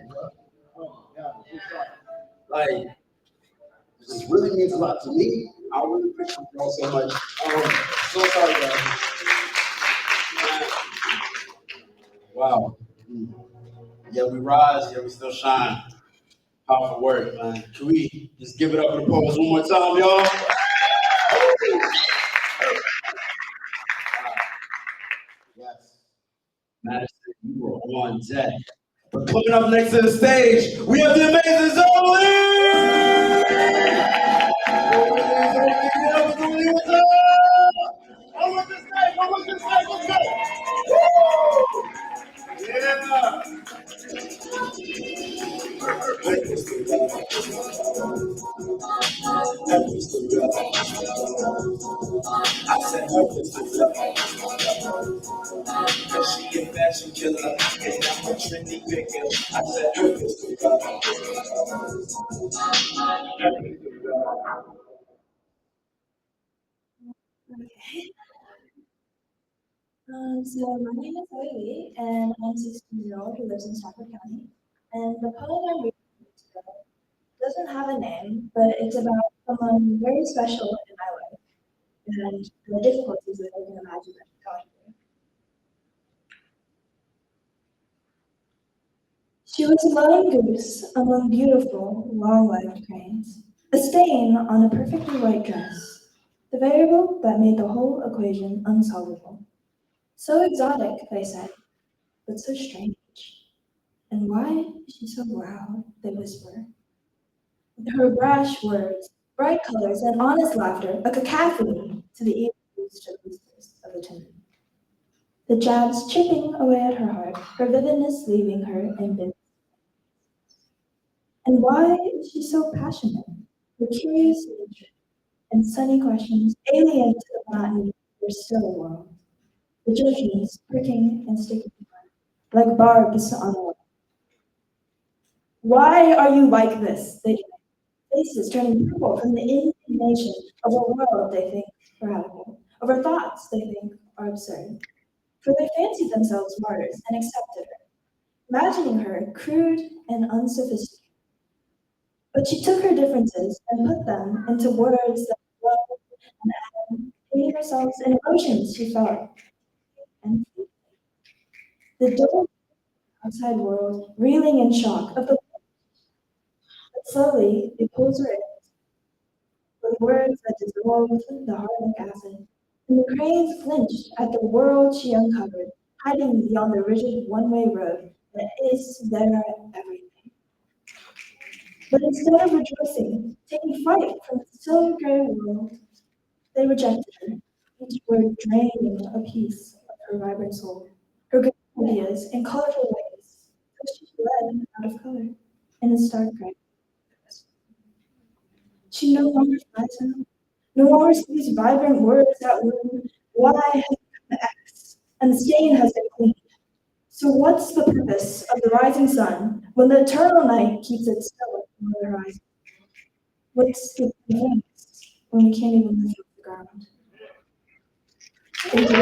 like this really means a lot to me. I really appreciate y'all so much. So sorry, guys. Wow. Yeah, we rise. Yeah, we still shine. Powerful work, man. Can we just give it up for the poets one more time, y'all? Yes. Madison, you were on deck. But coming up next to the stage, we have the amazing Zoe! I said, she get fashion killer, and I'm a trendy picker. I said, So my name is Laureate, and I'm a 16-year-old who lives in Stafford County. And the poem I'm reading today doesn't have a name, but it's about someone very special in my life and the difficulties that I can imagine that she got through. She was a lone goose among beautiful, long-legged cranes, a stain on a perfectly white dress, the variable that made the whole equation unsolvable. So exotic, they said, but so strange. And why is she so loud? They whisper. Her brash words, bright colors, and honest laughter, a cacophony to the ears to the whispers of the timid. The jabs chipping away at her heart, her vividness leaving her in bits. And why is she so passionate? Her curious nature and sunny questions, alien to the monotony of their still world. The judgments pricking and sticking like barbs on a wall. Why are you like this? They demand, faces turning purple from the indignation of a world they think radical, over thoughts they think are absurd. For they fancied themselves martyrs and accepted her, imagining her crude and unsophisticated. But she took her differences and put them into words that flowed and added, painting herself in emotions she felt. And the dull outside world, reeling in shock of the but slowly it pulls her in with words that dissolved the heart like acid. And the cranes flinched at the world she uncovered, hiding beyond the rigid one-way road that is their everything. But instead of rejoicing, taking flight from the still gray world, they rejected her. Each word draining a piece of her vibrant soul, her good ideas in colorful ways, so she fled out of color in a stark gray. She no longer flies now, no longer sees vibrant words that word. Y has become X, and the stain has been cleaned. So what's the purpose of the rising sun when the eternal night keeps it still on the horizon? What's the point when we can't even lift off the ground? Thank you.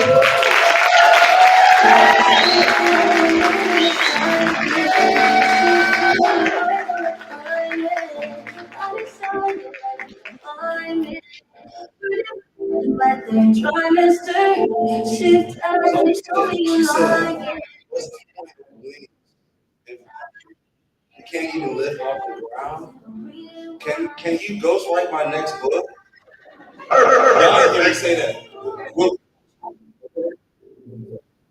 Let them try, mister. Shift as they show you like it. You can't even lift off the ground. Can you ghostwrite my next book? Y'all ain't hear me say that. Well,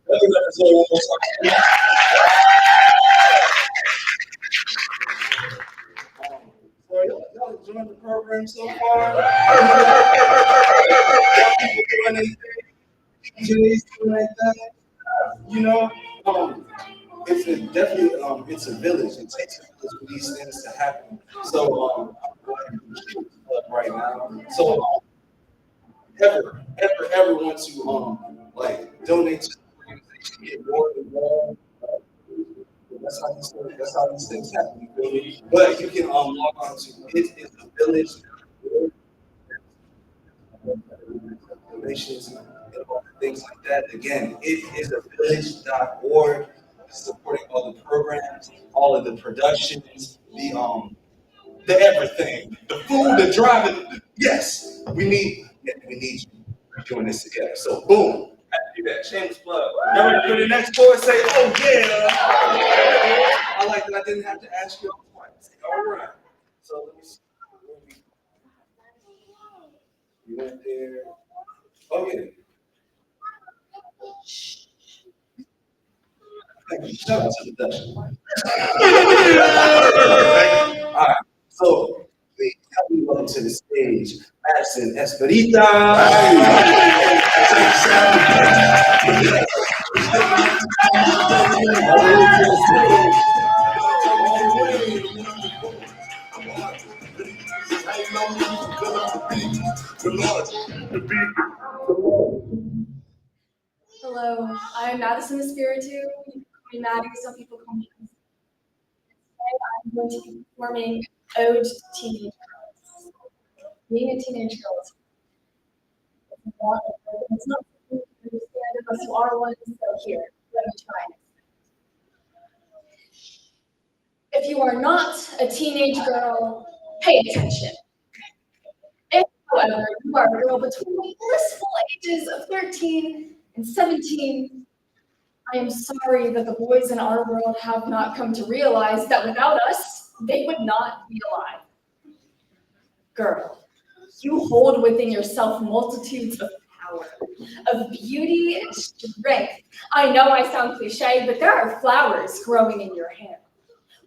let me say it one more time. So y'all enjoying the program so far? doing anything, DJs doing anything, you know, it's a, definitely it's a village. It takes a village for these things to happen. So I'm going to right now. So ever want to like donate to the organization, get more involved. That's how these things happen. You feel me? But you can log on to it is a village donations and all the things like that. Again, it is a village.org, supporting all the programs, all of the productions, the everything, the food, the driving. Yes, we need you. We're doing this together. So boom. I have to do that. Shameless plug. Now we're for the next boy say, oh yeah. I like that I didn't have to ask you all twice. All right. So let me see. You went there. Oh yeah. Shout out to the Dutch. All right. So please help me welcome to the stage, Madison Esperita. Hello, I'm Madison Espiritu. You can call me Maddie, some people call me. Today I'm going to be performing Ode to Teenage Girls. Being a teenage girl is it's not something you can understand unless you are one, so here, let me try. If you are not a teenage girl, pay attention. If, however, you are a girl between the blissful ages of 13 and 17, I am sorry that the boys in our world have not come to realize that without us, they would not be alive. Girl, you hold within yourself multitudes of power, of beauty and strength. I know I sound cliche, but there are flowers growing in your hair.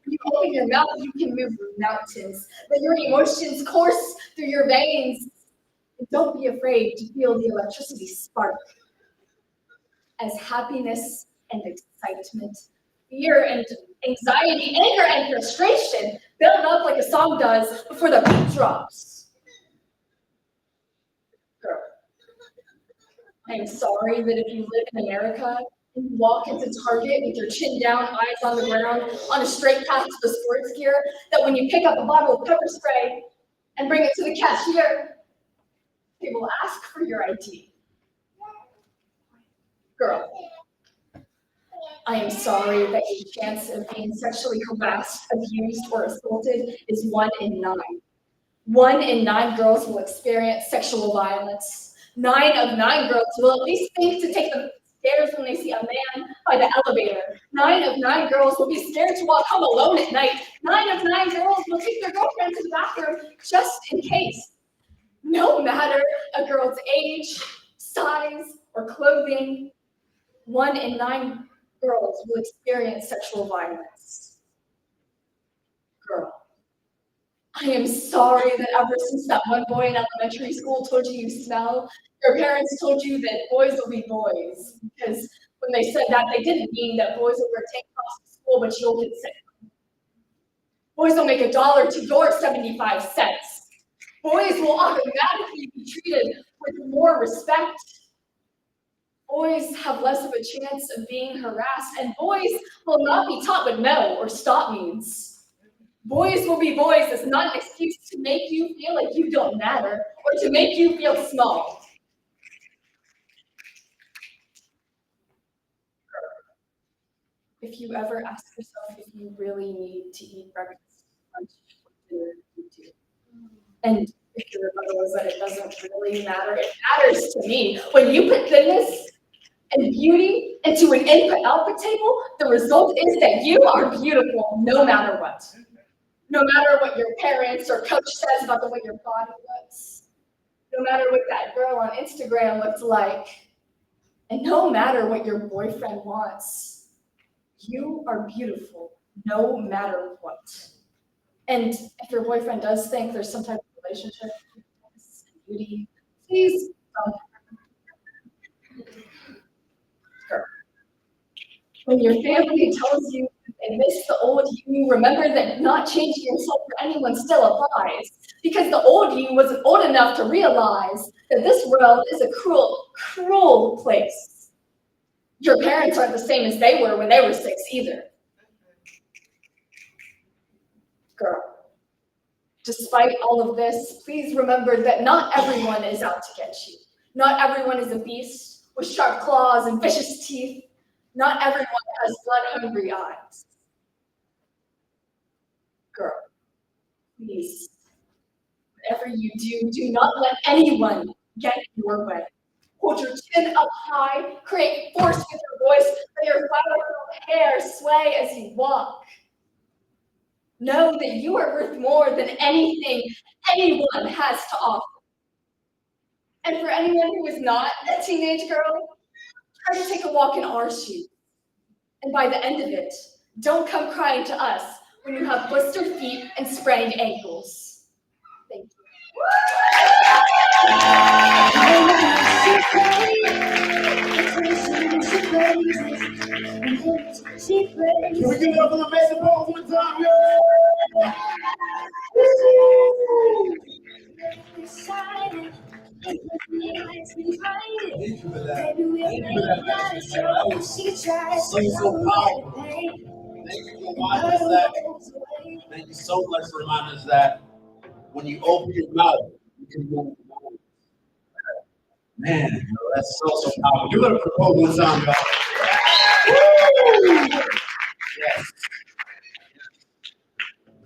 When you open your mouth, you can move mountains. Let your emotions course through your veins. And don't be afraid to feel the electricity spark. As happiness and excitement, fear and anxiety, anger and frustration build up like a song does before the beat drops. Girl, I am sorry that if you live in America and you walk into Target with your chin down, eyes on the ground, on a straight path to the sports gear, that when you pick up a bottle of pepper spray and bring it to the cashier, they will ask for your ID. Girl, I am sorry that your chance of being sexually harassed, abused, or assaulted is 1 in 9. 1 in 9 girls will experience sexual violence. 9 of 9 girls will at least think to take the stairs when they see a man by the elevator. 9 of 9 girls will be scared to walk home alone at night. 9 of 9 girls will take their girlfriend to the bathroom just in case. No matter a girl's age, size, or clothing, 1 in 9 girls will experience sexual violence. Girl, I am sorry that ever since that one boy in elementary school told you you smell, your parents told you that boys will be boys. Because when they said that, they didn't mean that boys will wear tank tops to school, but you'll get sick. Boys will make $1 to your 75 cents. Boys will automatically be treated with more respect. Boys have less of a chance of being harassed, and boys will not be taught what no or stop means. Boys will be boys is not an excuse to make you feel like you don't matter or to make you feel small. If you ever ask yourself if you really need to eat breakfast, lunch, or dinner, you do. And if your rebuttal is that it doesn't really matter, it matters to me. When you put goodness and beauty into an input-output table, the result is that you are beautiful no matter what. No matter what your parents or coach says about the way your body looks. No matter what that girl on Instagram looks like. And no matter what your boyfriend wants. You are beautiful no matter what. And if your boyfriend does think there's some type of relationship with beauty, please don't. When your family tells you they miss the old you, remember that not changing yourself for anyone still applies. Because the old you wasn't old enough to realize that this world is a cruel, cruel place. Your parents aren't the same as they were when they were 6 either. Girl, despite all of this, please remember that not everyone is out to get you. Not everyone is a beast with sharp claws and vicious teeth. Not everyone has blood-hungry eyes. Girl, please, whatever you do, do not let anyone get in your way. Hold your chin up high, create force with your voice, let your flower-filled hair sway as you walk. Know that you are worth more than anything anyone has to offer. And for anyone who is not a teenage girl, try to take a walk in our shoes. And by the end of it, don't come crying to us when you have blistered feet and sprained ankles. Thank you. Can we give it up for the amazing poems one time, yo? Thank you for that. Thank you for that. That was so powerful. Thank you for reminding us that. Thank you so much for reminding us that when you open your mouth, you can move forward. Man, that's so powerful. Give it up for Pope one time, y'all. Yes.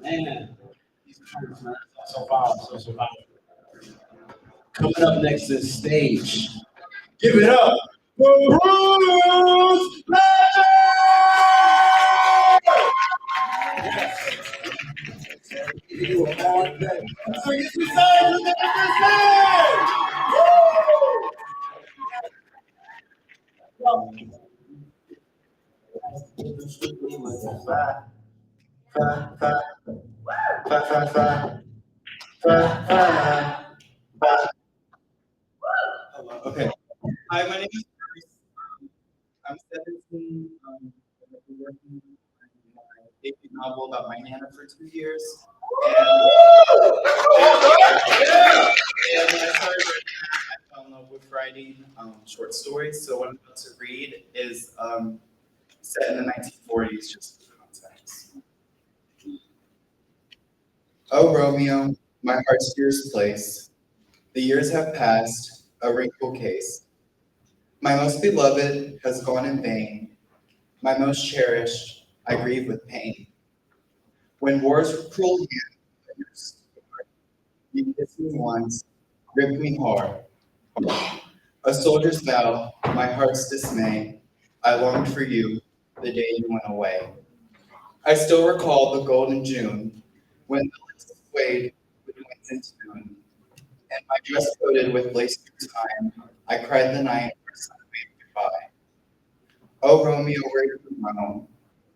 Man, these poems, man, so powerful, so powerful. Coming up next to the stage, give it up for Bruce Legend! You are on deck. So you decided to make this thing! Okay. Hi, my name is Bruce. I'm 17. I've been working on my debut novel about my Nana for 2 years. And when I started writing that, I fell in love with writing short stories. So what I'm about to read is set in the 1940s, just for context. Oh, Romeo, my heart's dearest place. The years have passed, a wrinkled case. My most beloved has gone in vain. My most cherished, I grieve with pain. When war's cruel hand, you kissed me once, ripped me hard. A soldier's vow, my heart's dismay. I longed for you the day you went away. I still recall the golden June, when the lips swayed with winds and tune, and my dress coated with lace through time. I cried the night our sun waved goodbye. Oh, Romeo, where do you roam?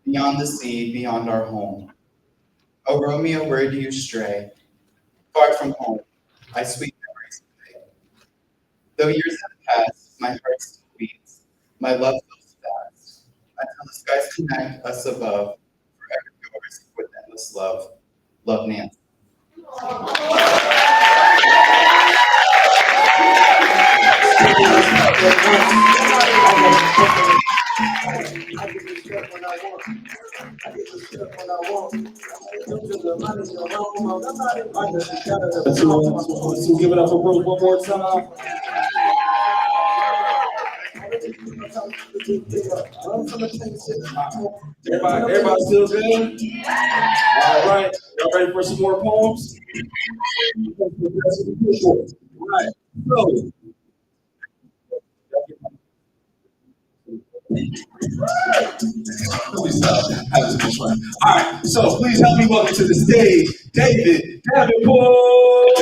Beyond the sea, beyond our home. Oh, Romeo, where do you stray? Far from home, I sweet memories today. Though years have passed, my heart still beats. My love goes fast. Until the skies connect us above, forever yours with endless love. Love, Nancy. So give it up for Bruce one more time. Everybody still good? All right, y'all ready for some more poems? All right, so. All right, so please help me welcome to the stage, David Davenport.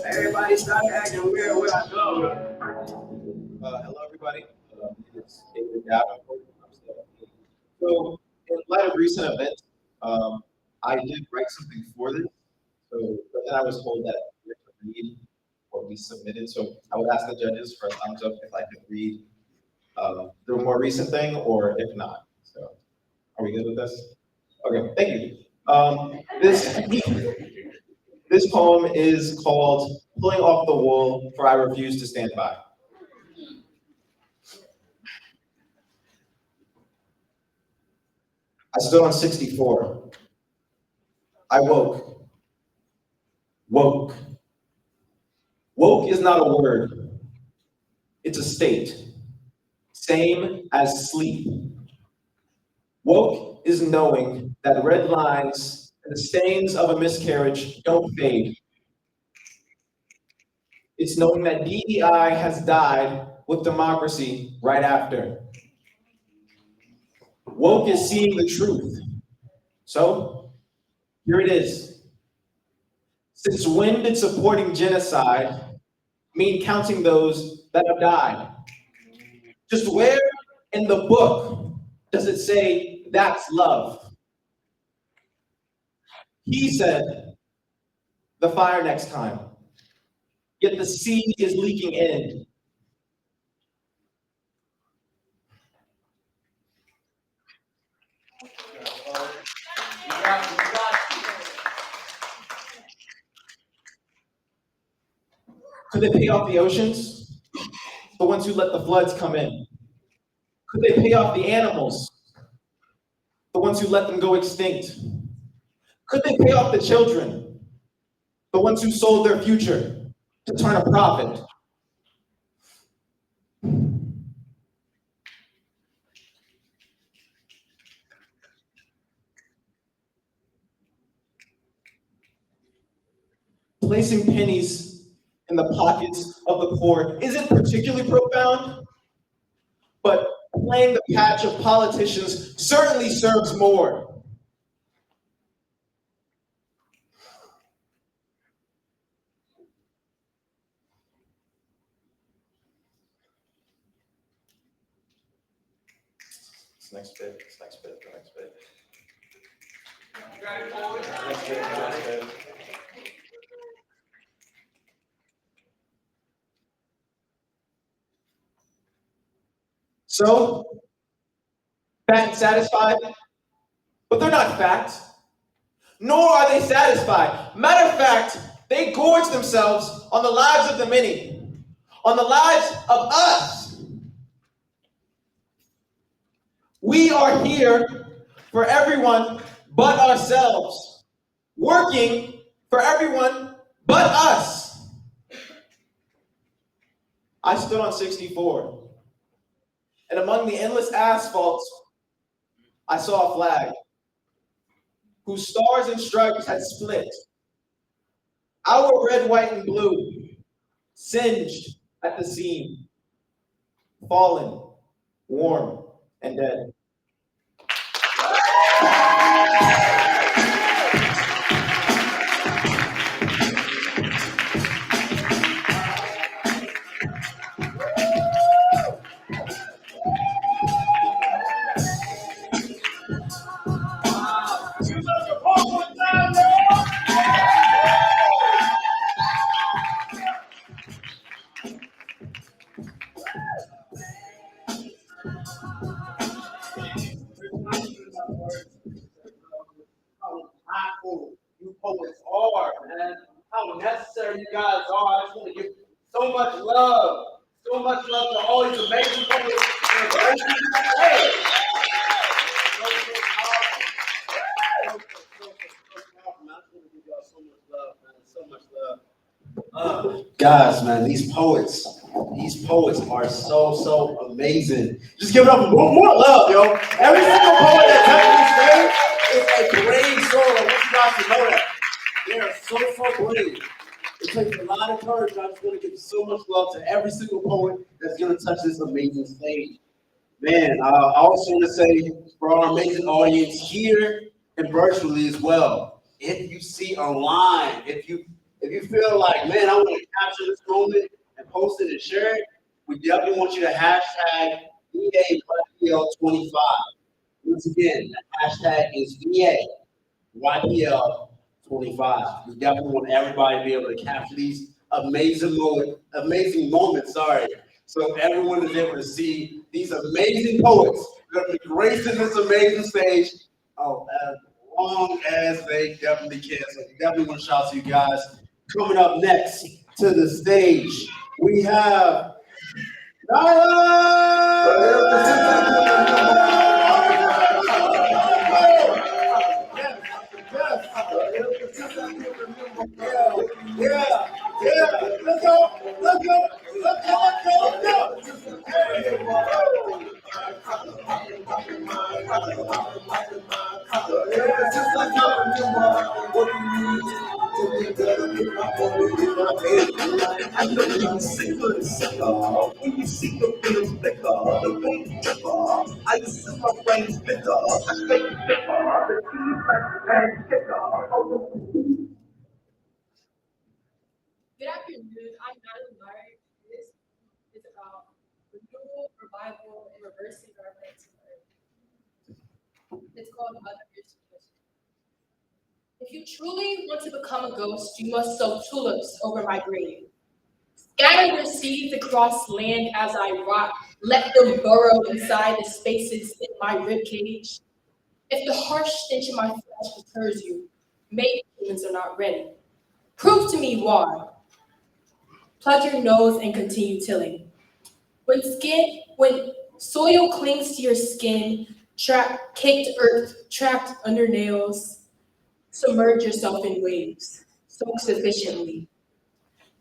Everybody started acting weird when I go. Hello, everybody. My name is David Yeah, I'm still. So, in light of recent events, I did write something for this. So, but then I was told that we have to read what we submitted. So, I would ask the judges for a thumbs up if I could read the more recent thing, or if not. So, are we good with this? Okay, thank you. This poem is called "Pulling Off the Wool, for I Refuse to Stand By." I stood on 64. I woke. Woke. Woke is not a word. It's a state. Same as sleep. Woke is knowing that red lines and the stains of a miscarriage don't fade. It's knowing that DEI has died with democracy right after. Woke is seeing the truth. So, here it is. Since when did supporting genocide mean counting those that have died? Just where in the book does it say that's love? He said, the fire next time, yet the sea is leaking in. Could they pay off the oceans? The ones who let the floods come in? Could they pay off the animals? The ones who let them go extinct? Could they pay off the children? The ones who sold their future to turn a profit? Placing pennies in the pockets of the poor isn't particularly profound, but playing the patch of politicians certainly serves more. This next bit. Next bit. So, fat and satisfied, but they're not fat, nor are they satisfied. Matter of fact, they gorge themselves on the lives of the many, on the lives of us. We are here for everyone but ourselves, working for everyone but us. I stood on 64, and among the endless asphalt, I saw a flag whose stars and stripes had split. Our red, white, and blue, singed at the seam, fallen, warm, and dead. How impactful you poets are, man. How necessary you guys are. I just want to give so much love to all these amazing poets. Hey. Guys, man, these poets are so amazing. Just give it up for more love, yo. Every single poet that touches this stage is a brave soul. I want you guys to know that. They are so brave. It takes a lot of courage. I just want to give so much love to every single poet that's going to touch this amazing stage. Man, I also want to say for our amazing audience here and virtually as well, if you see a line, if you feel like, man, I want to capture this moment and post it and share it, we definitely want you to hashtag VA1PL25. Once again, the hashtag is VA1PL25. We definitely want everybody to be able to capture these amazing moments, sorry. So everyone is able to see these amazing poets that are gracing this amazing stage as long as they definitely can. So we definitely want to shout out to you guys. Coming up next to the stage, we have Let's go. I know you see good sucker. When you see the real flicker, the way tripper, I see my brain flicker. I say flipper, the key and kicker. Good afternoon. I'm Madeline Laureate. This is about renewal, revival, and reversing our way to earth. It's called Other Years. If you truly want to become a ghost, you must sow tulips over my grave. Scatter your seeds across land as I rot. Let them burrow inside the spaces in my ribcage. If the harsh stench of my flesh deters you, maybe humans are not ready. Prove to me why. Plug your nose and continue tilling. When soil clings to your skin, caked earth trapped under nails, submerge yourself in waves. Soak sufficiently.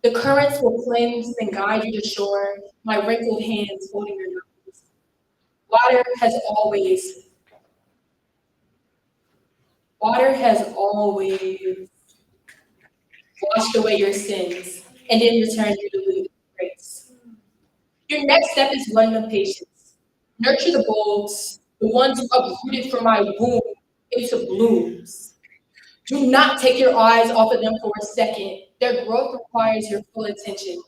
The currents will cleanse and guide you to shore, my wrinkled hands holding your nose. Water has always washed away your sins, and in return you dilute grace. Your next step is one of patience. Nurture the bulbs, the ones uprooted from my womb into blooms. Do not take your eyes off of them for a second. Their growth requires your full attention.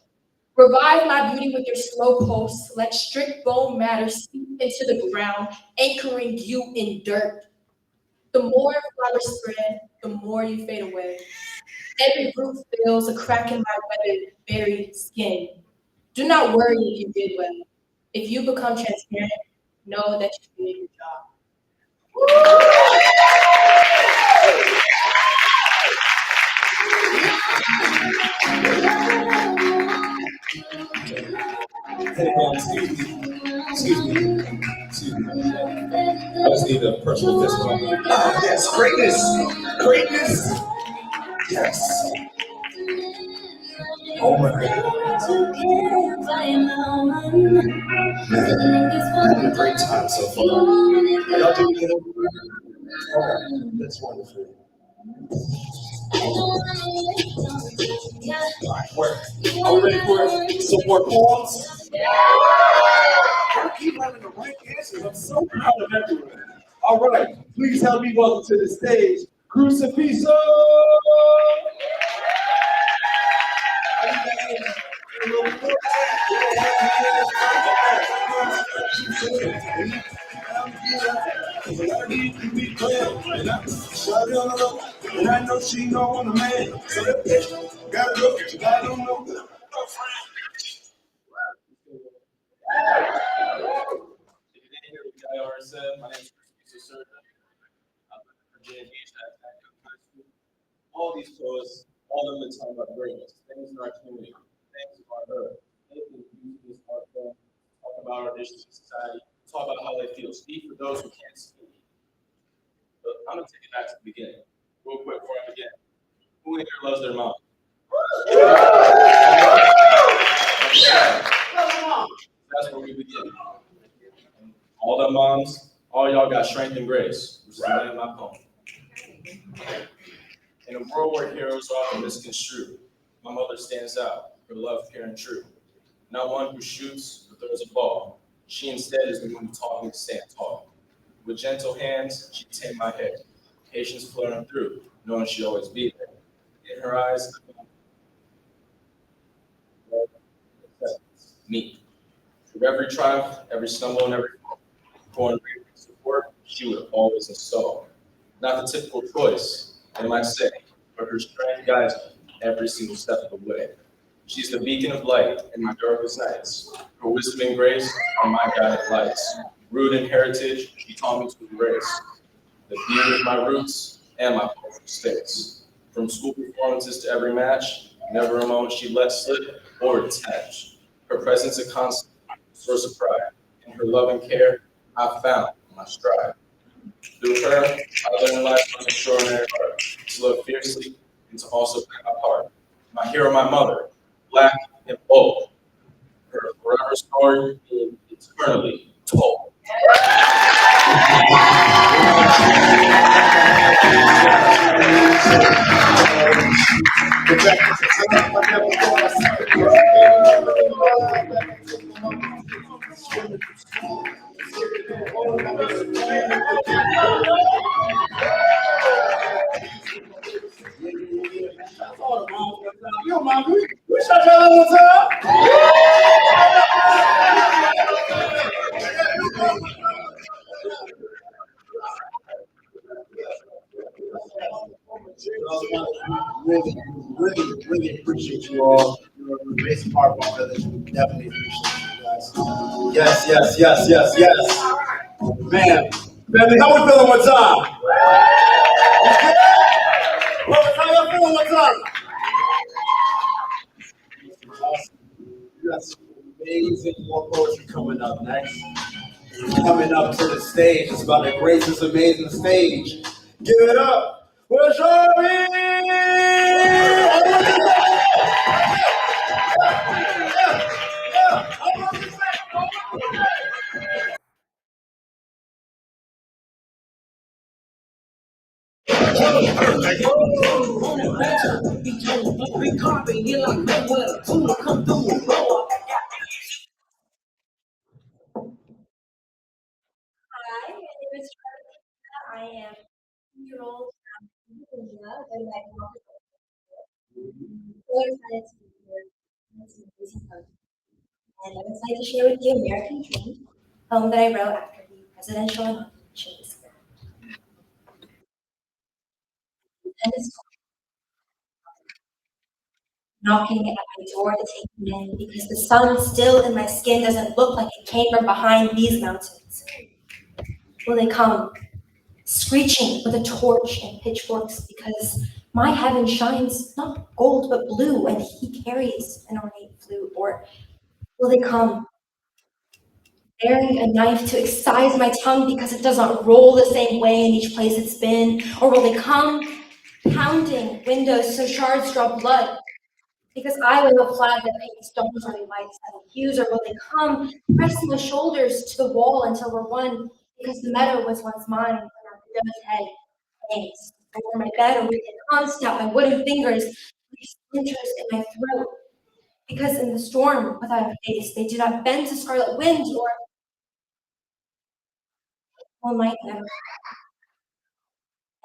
Revive my beauty with your slow pulse. Let strict bone matter seep into the ground, anchoring you in dirt. The more flowers spread, the more you fade away. Every root feels a crack in my weathered, buried skin. Do not worry if you did well. If you become transparent, know that you did your job. Excuse me. I just need a personal fist bump. Yes, greatness. Yes. Oh my God. Having a great time so far. Are y'all doing it? Okay, that's wonderful. Are we ready for some more poems? I keep having the right answers. I'm so proud of everyone. All right, please help me welcome to the stage, Crucifiso! And I know she know I'm a man. So that bitch gotta go. I don't know. My name is Chris Surgeon. I'm from Virginia Beach. All these poets, all of them are talking about greatness, things in our community, things in our earth, anything using this art form, talk about our issues in society, talk about how they feel. Speak for those who can't speak. But I'm gonna take it back to the beginning, real quick before I begin. Who in here loves their mom? That's where we begin. All the moms, all y'all got strength and grace, which is the name of my poem. In a world where heroes are often misconstrued, my mother stands out, her love pure and true. Not one who shoots or throws a ball. She instead is the one who taught me to stand tall. With gentle hands, she tamed my head, patience flowing through, knowing she'd always be there. In her eyes, me. Through every triumph, every stumble, and every fall, for unwavering support, she would always install. Not the typical choice, they might say, but her strength guides me every single step of the way. She's the beacon of light in my darkest nights. Her wisdom and grace are my guiding lights. Rooted in heritage, she taught me to embrace the beauty of my roots and my cultural stakes. From school performances to every match, never a moment she let slip or detach. Her presence a constant source of pride. In her love and care, I found my stride. Through her, I learned life's most extraordinary art, to love fiercely and to also play my part. My hero, my mother, black and bold, her forever story being eternally told. Yo, man, we shut y'all out one Really appreciate you all. You're an amazing part of our village. We definitely appreciate you guys. Yes. Man, family, how we feeling one time? How y'all feeling one time? We got some amazing more poetry coming up next. Coming up to the stage. It's about to grace this amazing stage. Give it up for Shari! Hi, my name is Charlotte. I am 2-year-old from India, and I grew up so excited to be here. It's an amazing poem. And I'm excited to share with you American Dream, a poem that I wrote after the presidential inauguration this year. And it's knocking at my door to take me in because the sun still in my skin doesn't look like it came from behind these mountains. Will they come screeching with a torch and pitchforks because my heaven shines not gold but blue and he carries an ornate flute? Or will they come bearing a knife to excise my tongue because it does not roll the same way in each place it's been? Or will they come pounding windows so shards draw blood because I wave a flag that paints stones or lights seven hues? Or will they come press my shoulders to the wall until we're one because the meadow was once mine and our widow's head hangs over my bed? Or will they come snap my wooden fingers leave splinters in my throat because in the storm without a face they do not bend to scarlet winds? Or all night never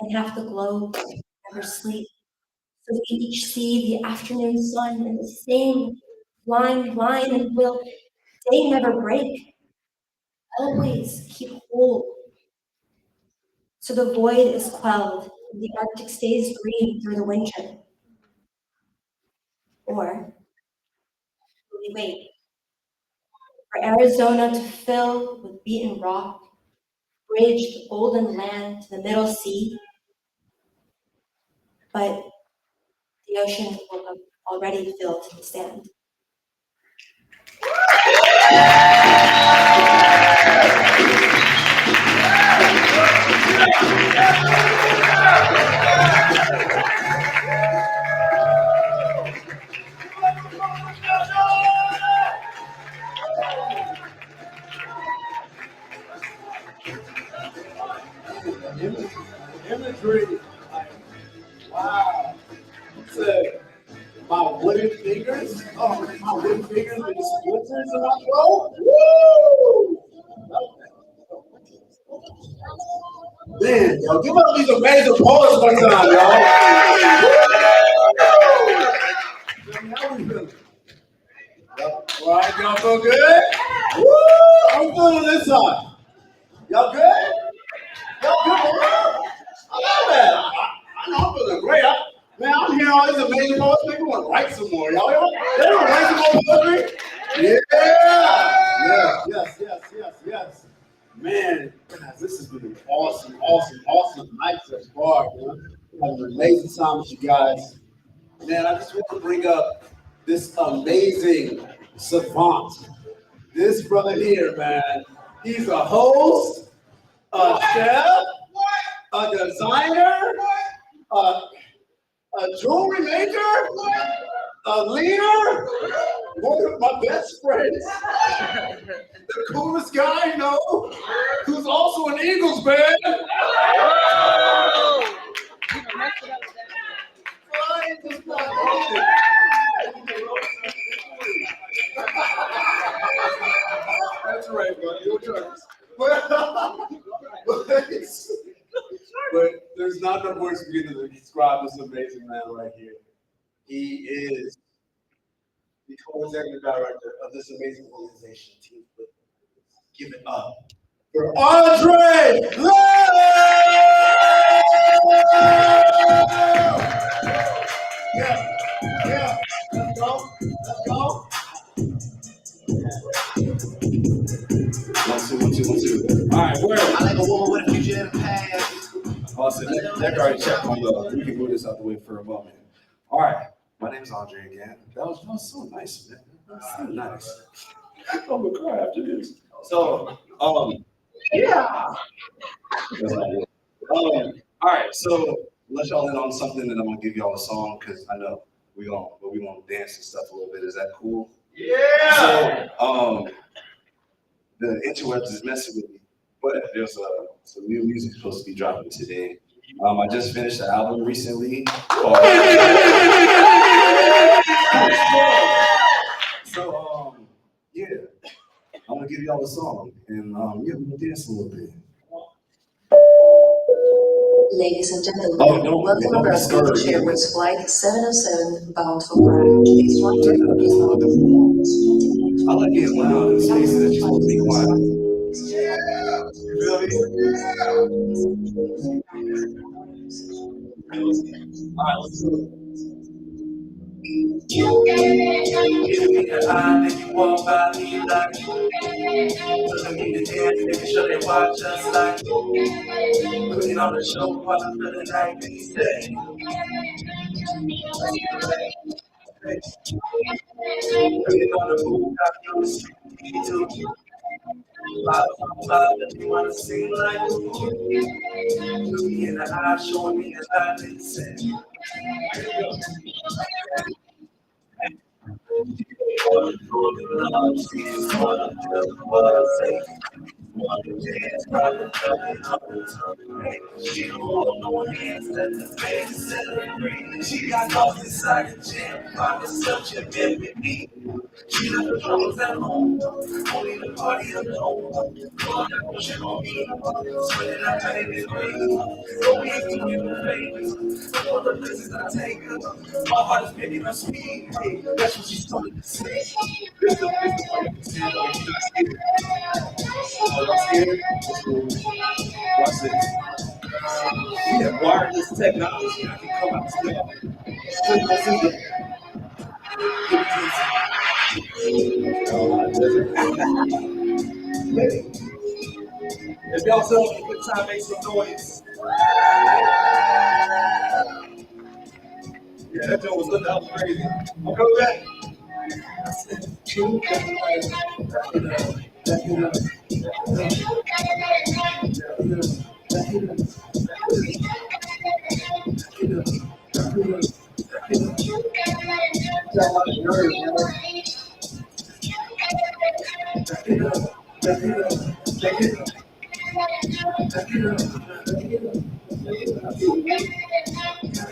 and half the globe never sleep, so we each see the afternoon sun in the same blind line? And will day never break, always keep whole, so the void is quelled and the Arctic stays green through the winter? Or will we wait for Arizona to fill with beaten rock, bridge the golden land to the middle sea, but the ocean will have already filled the sand? Imagery. Wow. You said my wooden fingers? Oh, my wooden fingers with the splinters in my throat? Woo! Man, yo, give up these amazing poets one time, y'all. How we feeling? All right, y'all feel good? Woo! I'm feeling this side. Y'all good? Y'all good for real? I love that. I know I'm feeling great. Man, I'm hearing all these amazing poets. Maybe we want to write some more. Y'all, they don't write some more poetry? Yeah. Yes. Man, guys, this has been an awesome night so far, man. Having an amazing time with you guys. Man, I just want to bring up this amazing savant. This brother here, man. He's a host, a chef, a designer, a jewelry maker, a leader, one of my best friends, the coolest guy I know, who's also an Eagles fan. That's right, buddy. Your turn. But there's not enough words for me to describe this amazing man right here. He is the co-executive director of this amazing organization, Team Flip. Give it up for Andre Laureate! Yeah. Let's go. One, two. All right, word. I like a woman with a future and a past. Awesome. That already checked my love. We can move this out the way for a moment. All right. My name is Andre again. That was so nice, man. That was so nice. I'm gonna cry after this. So, yeah. All right. So let y'all in on something, and I'm gonna give y'all a song because I know we gonna dance and stuff a little bit. Is that cool? Yeah. So, the interwebs is messing with me, but there's some new music supposed to be dropping today. I just finished an album recently called. So yeah, I'm gonna give y'all a song, and yeah, we're gonna dance a little bit. Ladies and gentlemen, welcome aboard British Airways Flight 707 bound for Prague. This flight is I like being loud in spaces that you're supposed to be quiet. You feel me? All right, let's do it. Give me the eye, then you walk by me like look me the dance, making sure they watch us like putting on the show while I'm feeling like these days. Putting on the move, got me on the street too. Love that you wanna sing like look me in the eye, showing me that I didn't say. She don't hold no hands, let the face celebrate. She got lost inside the gym, found herself gym with me. She left the drums at home, only the party alone. Going out pushing on me, sweating like I ain't been crazy. So we ain't doing no favors, all the places I take her. My heart is picking up speed, hey, that's what she started to say. This the way you can see it, if you're not scared. Oh, I'm scared? Watch this. We have wireless technology. I can come out still. If y'all still having a good time, make some noise. Yeah, that joke was good. That was crazy. I'm coming back.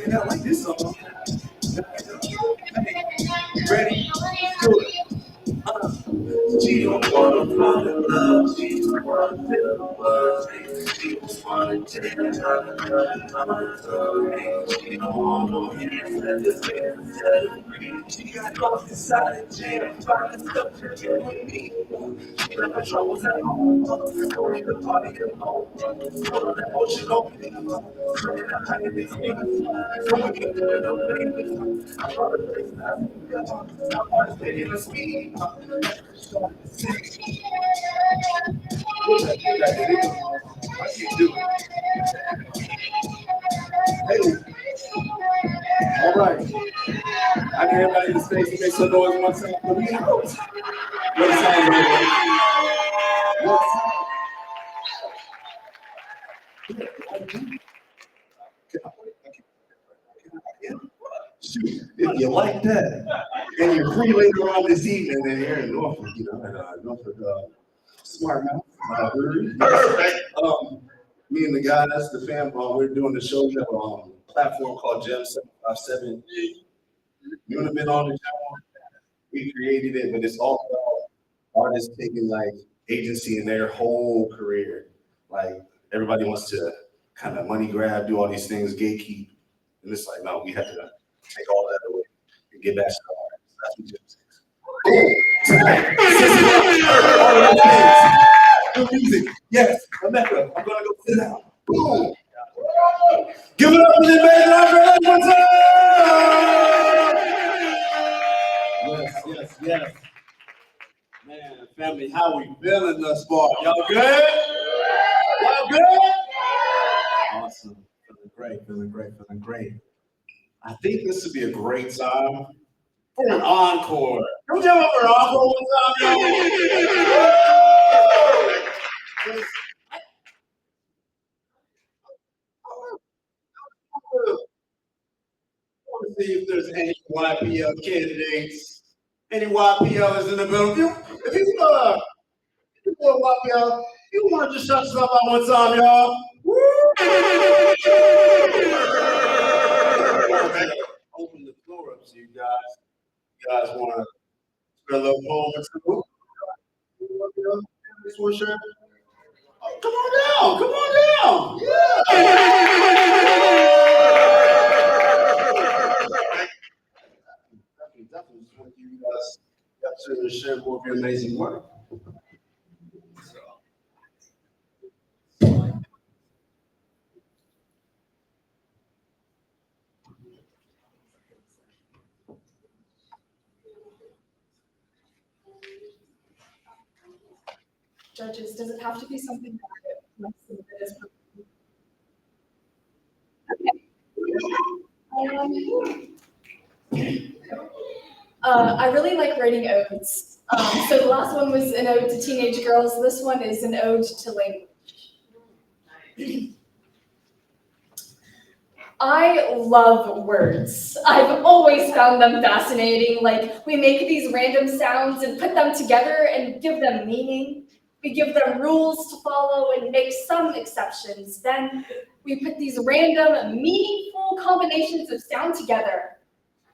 I like this song. Ready? Do it. She don't wanna fall in love, she don't wanna feel the words. She just She got lost inside the jam, trying to stuff her in with me. She left her troubles at home, going to party alone. Full of emotional pain, trying to hide it from me. So we can do it on baby. I brought a place that I want to stay in the speed. I can't do it. Hey. All right. I need everybody in the space to make some noise one time for me. What sound, baby? What Shoot, if you like that, and you're free later on this evening, then here in Norfolk, at Norfolk Smart Mouth Brewery. Perfect. Me and the guys, the fam, we're doing the show. We have a platform called Gem 757. You would have been on the channel. We created it, but it's all about artists taking like agency in their whole career. Like everybody wants to kind of money grab, do all these things, gatekeep, and it's like no, we have to take all that away and get back to the artists. That's what Gem says. Tonight, 6 o'clock, all of those things. Good music. Yes, Rebecca, I'm gonna go sit down. Boom. Give it up for the baby Laureate one time. Yes. Man, family, how we feeling thus far? Y'all good? Y'all good? Awesome. Feeling great. I think this would be a great time for an encore. Can we jump up for an encore one time, y'all? I want to see if there's any YPL candidates, any YPLers in the building. If you YPL, you want to just shut yourself out one time, y'all? Woo! Open the floor up to you guys. You guys want to spend a little poem or two? This one, sure. Oh, come on down. Yeah. Definitely just want you guys to share more of your amazing work. Judges, does it have to be something that is I really like writing odes. So the last one was an ode to teenage girls. This one is an ode to language. I love words. I've always found them fascinating. Like, we make these random sounds and put them together and give them meaning. We give them rules to follow and make some exceptions. Then we put these random, meaningful combinations of sound together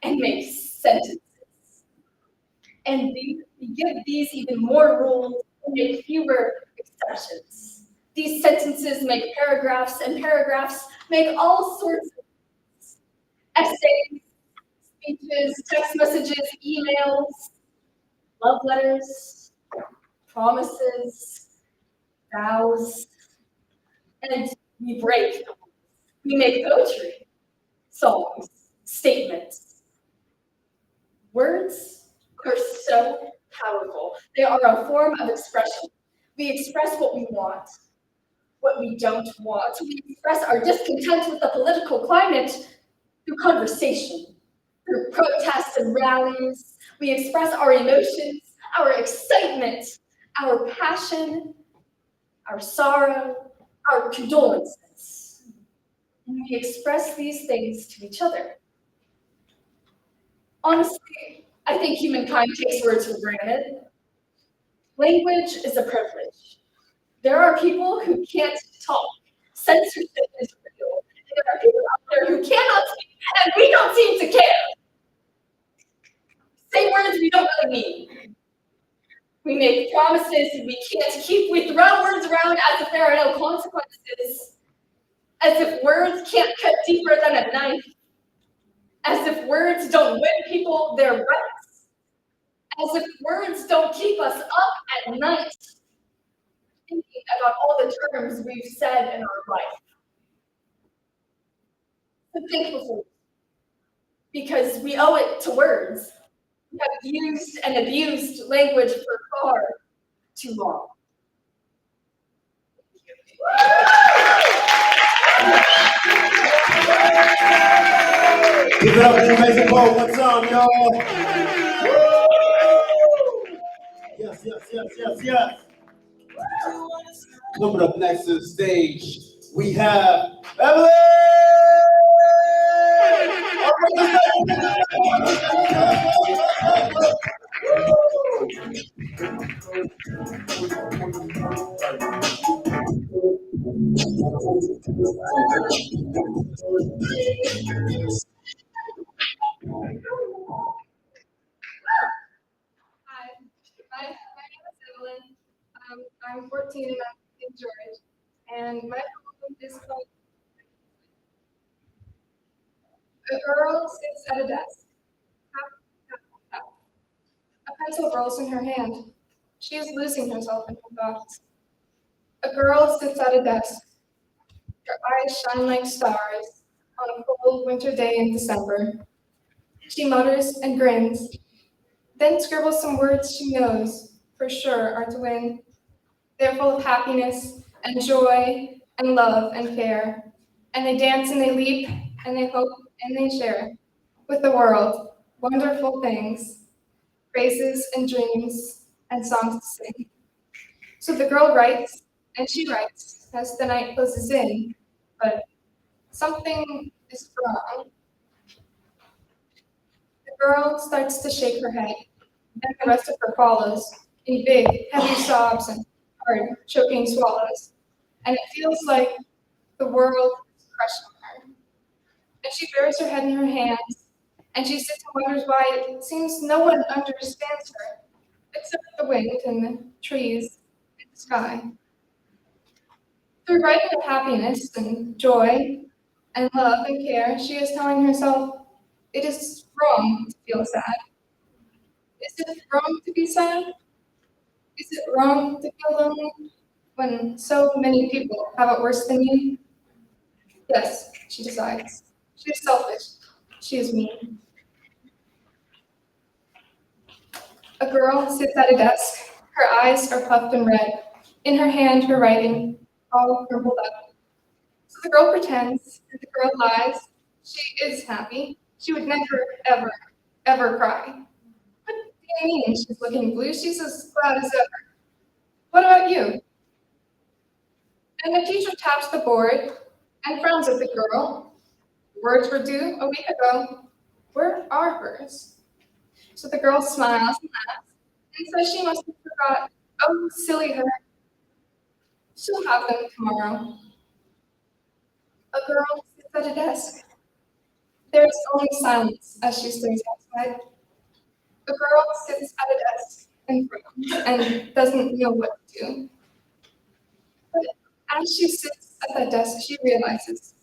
and make sentences. And we give these even more rules and make fewer exceptions. These sentences make paragraphs, and paragraphs make all sorts of essays, speeches, text messages, emails, love letters, promises, vows, and we break. We make poetry, songs, statements. Words are so powerful. They are a form of expression. We express what we want, what we don't want. We express our discontent with the political climate through conversation, through protests and rallies. We express our emotions, our excitement, our passion, our sorrow, our condolences. And we express these things to each other. Honestly, I think humankind takes words for granted. Language is a privilege. There are people who can't talk. Censorship is real. There are people out there who cannot speak, and we don't seem to care. Say words we don't really mean. We make promises we can't keep. We throw words around as if there are no consequences. As if words can't cut deeper than a knife. As if words don't win people their rights. As if words don't keep us up at night, thinking about all the terms we've said in our life. So think before, because we owe it to words. We have used and abused language for far too long. Give it up for the amazing poet. One time, y'all. Yes, yes, yes, yes, yes. Coming up next to the stage, we have Evelyn! Hi, my name is Evelyn. I'm 14 and I'm in George. And my poem is called A Girl Sits at a Desk. Tap, tap, tap. A pencil rolls in her hand. She is losing herself in her thoughts. A girl sits at a desk. Her eyes shine like stars on a cold winter day in December. She mutters and grins, then scribbles some words she knows for sure are to win. They're full of happiness and joy and love and care. And they dance and they leap and they hope and they share with the world wonderful things, phrases and dreams and songs to sing. So the girl writes and she writes as the night closes in, but something is wrong. The girl starts to shake her head, then the rest of her follows in big, heavy sobs and hard, choking swallows. And it feels like the world is crushing her. And she buries her head in her hands, and she sits and wonders why it seems no one understands her, except the wind and the trees and the sky. Through writing of happiness and joy and love and care, she is telling herself, it is wrong to feel sad. Is it wrong to be sad? Is it wrong to feel lonely when so many people have it worse than you? Yes, she decides. She is selfish. She is mean. A girl sits at a desk. Her eyes are puffed and red. In her hand, her writing, all crumpled up. So the girl pretends, and the girl lies. She is happy. She would never, ever, ever cry. What do you mean she's looking blue? She's as glad as ever. What about you? And the teacher taps the board and frowns at the girl. Words were due a week ago. Where are hers? So the girl smiles and laughs and says she must have forgot. Oh, silly her. She'll have them tomorrow. A girl sits at a desk. There is only silence as she stares outside. A girl sits at a desk and frowns and doesn't know what to do. But as she sits at that desk, she realizes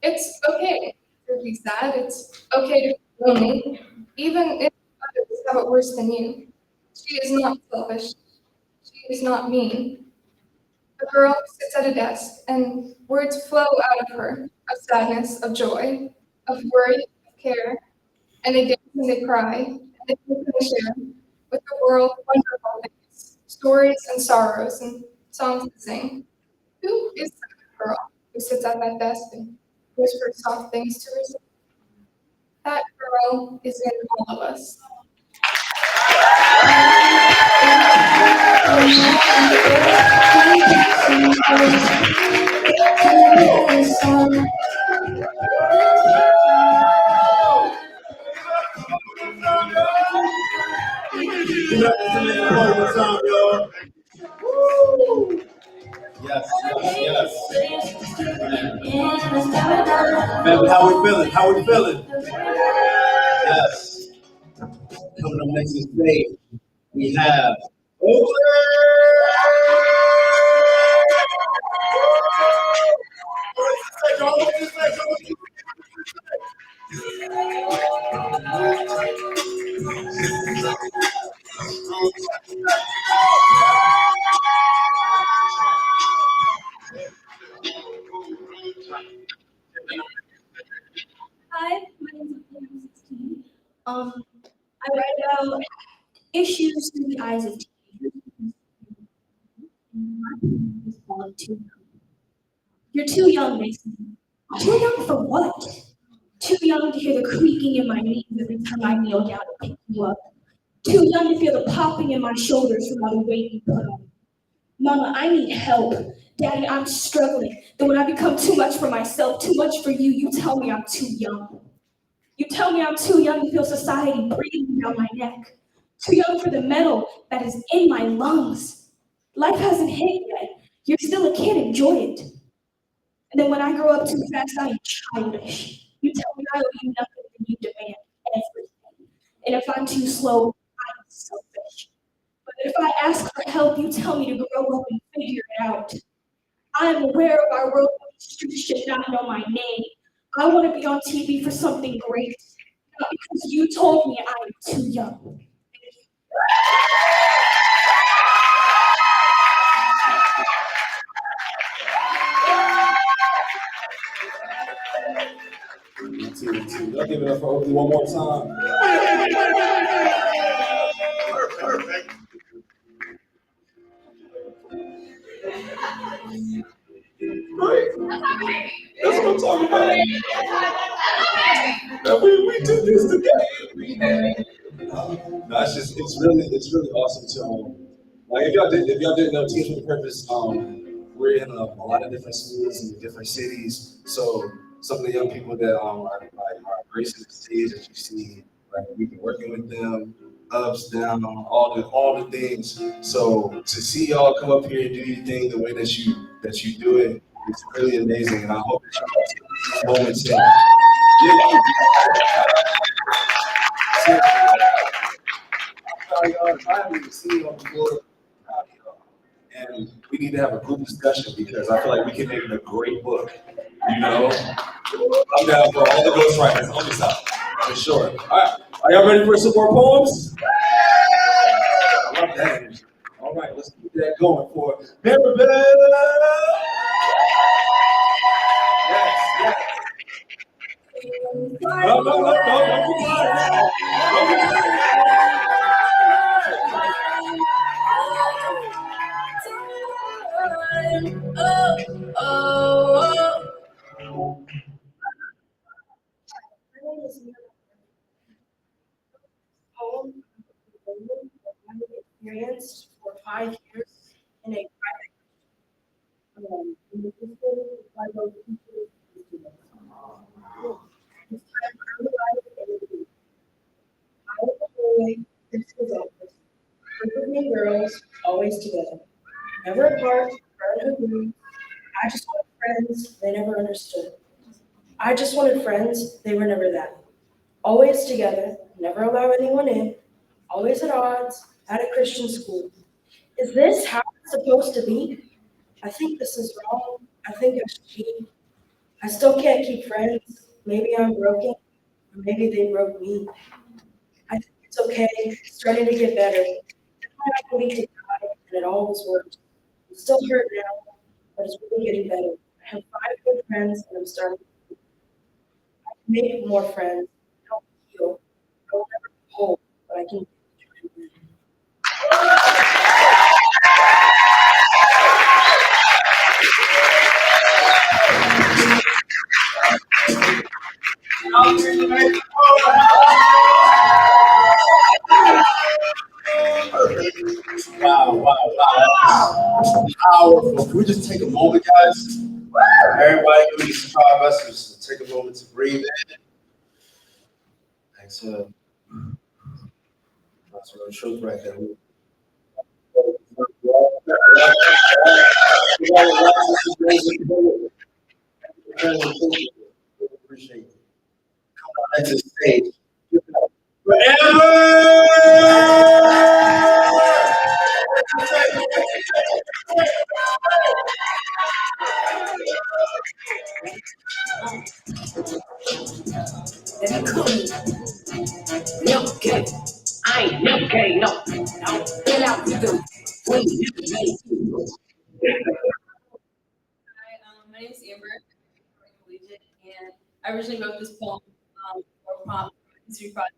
it's okay to be sad. It's okay to be lonely, even if others have it worse than you. She is not selfish. She is not mean. The girl sits at a desk, and words flow out of her of sadness, of joy, of worry, of care, and they dance and they cry, and they hope and they share with the world wonderful things, stories and sorrows and songs to sing. Who is that girl who sits at that desk and whispers soft things to herself? That girl is in all of us. Give it up for the amazing poet. One time, y'all. Woo! Yes, yes, yes. Family, how we feeling? How we feeling? Yes. Coming up next to the stage, we have Oakland! Hi, my name is Olivia, I'm 16. I write about issues through the eyes of teenagers. You're too young, Mason. Too young for what? Too young to hear the creaking in my knees every time I kneel down to pick you up. Too young to feel the popping in my shoulders from all the weight you put on. Mama, I need help. Daddy, I'm struggling. Then when I become too much for myself, too much for you, you tell me I'm too young. You tell me I'm too young to feel society breathing down my neck. Too young for the metal that is in my lungs. Life hasn't hit yet. You're still a kid, enjoy it. And then when I grow up too fast, I am childish. You tell me I owe you nothing and you demand everything. And if I'm too slow, I'm selfish. But if I ask for help, you tell me to grow up and figure it out. I am aware of our world, but these streets should not know my name. I want to be on TV for something great, not because you told me I am too young. Y'all give it up for Oakley one more time. Perfect. Great. That's what I'm talking about. Now we did this together. No, it's really awesome to like if y'all didn't know Teams with a Purpose, we're in a lot of different schools in different cities. So some of the young people that are gracing the stage that you see, like we've been working with them, ups, down, all the things. So to see y'all come up here and do your thing the way that you do it, it's really amazing. And I hope that y'all take these moments in. I haven't even seen y'all before. And we need to have a group discussion because I feel like we can make a great book. You know, I'm down for all the ghostwriters on this side, for sure. All right, are y'all ready for some more poems? I love that energy. All right, let's keep that going for Maribel. Yes. No, don't be tired. Don't be tired. My name is Mira. Poem I experienced for 5 years in a private in the physical Bible teacher. This time I realized everything. I was a boy, 6 years old. Group of me girls, always together. Never apart, never agreed. I just wanted friends, they never understood. I just wanted friends, they were never that. Always together, never allow anyone in, always at odds, at a Christian school. Is this how it's supposed to be? I think this is wrong. I think I should be. I still can't keep friends. Maybe I'm broken, or maybe they broke me. I think it's okay. It's starting to get better. I can be to die, and it always works. I'm still hurt now, but it's really getting better. I have 5 good friends, and I'm starting to make more friends, help heal. I will never be whole, but I can. Wow. Powerful. Can we just take a moment, guys? Everybody, can we just try our best to just take a moment to breathe in? Exhale. That's real truth right there. Appreciate it. Come on, that's the stage. Get out the door. My name is Amber. I'm collegiate, and I originally wrote this poem for a prompt for a history project.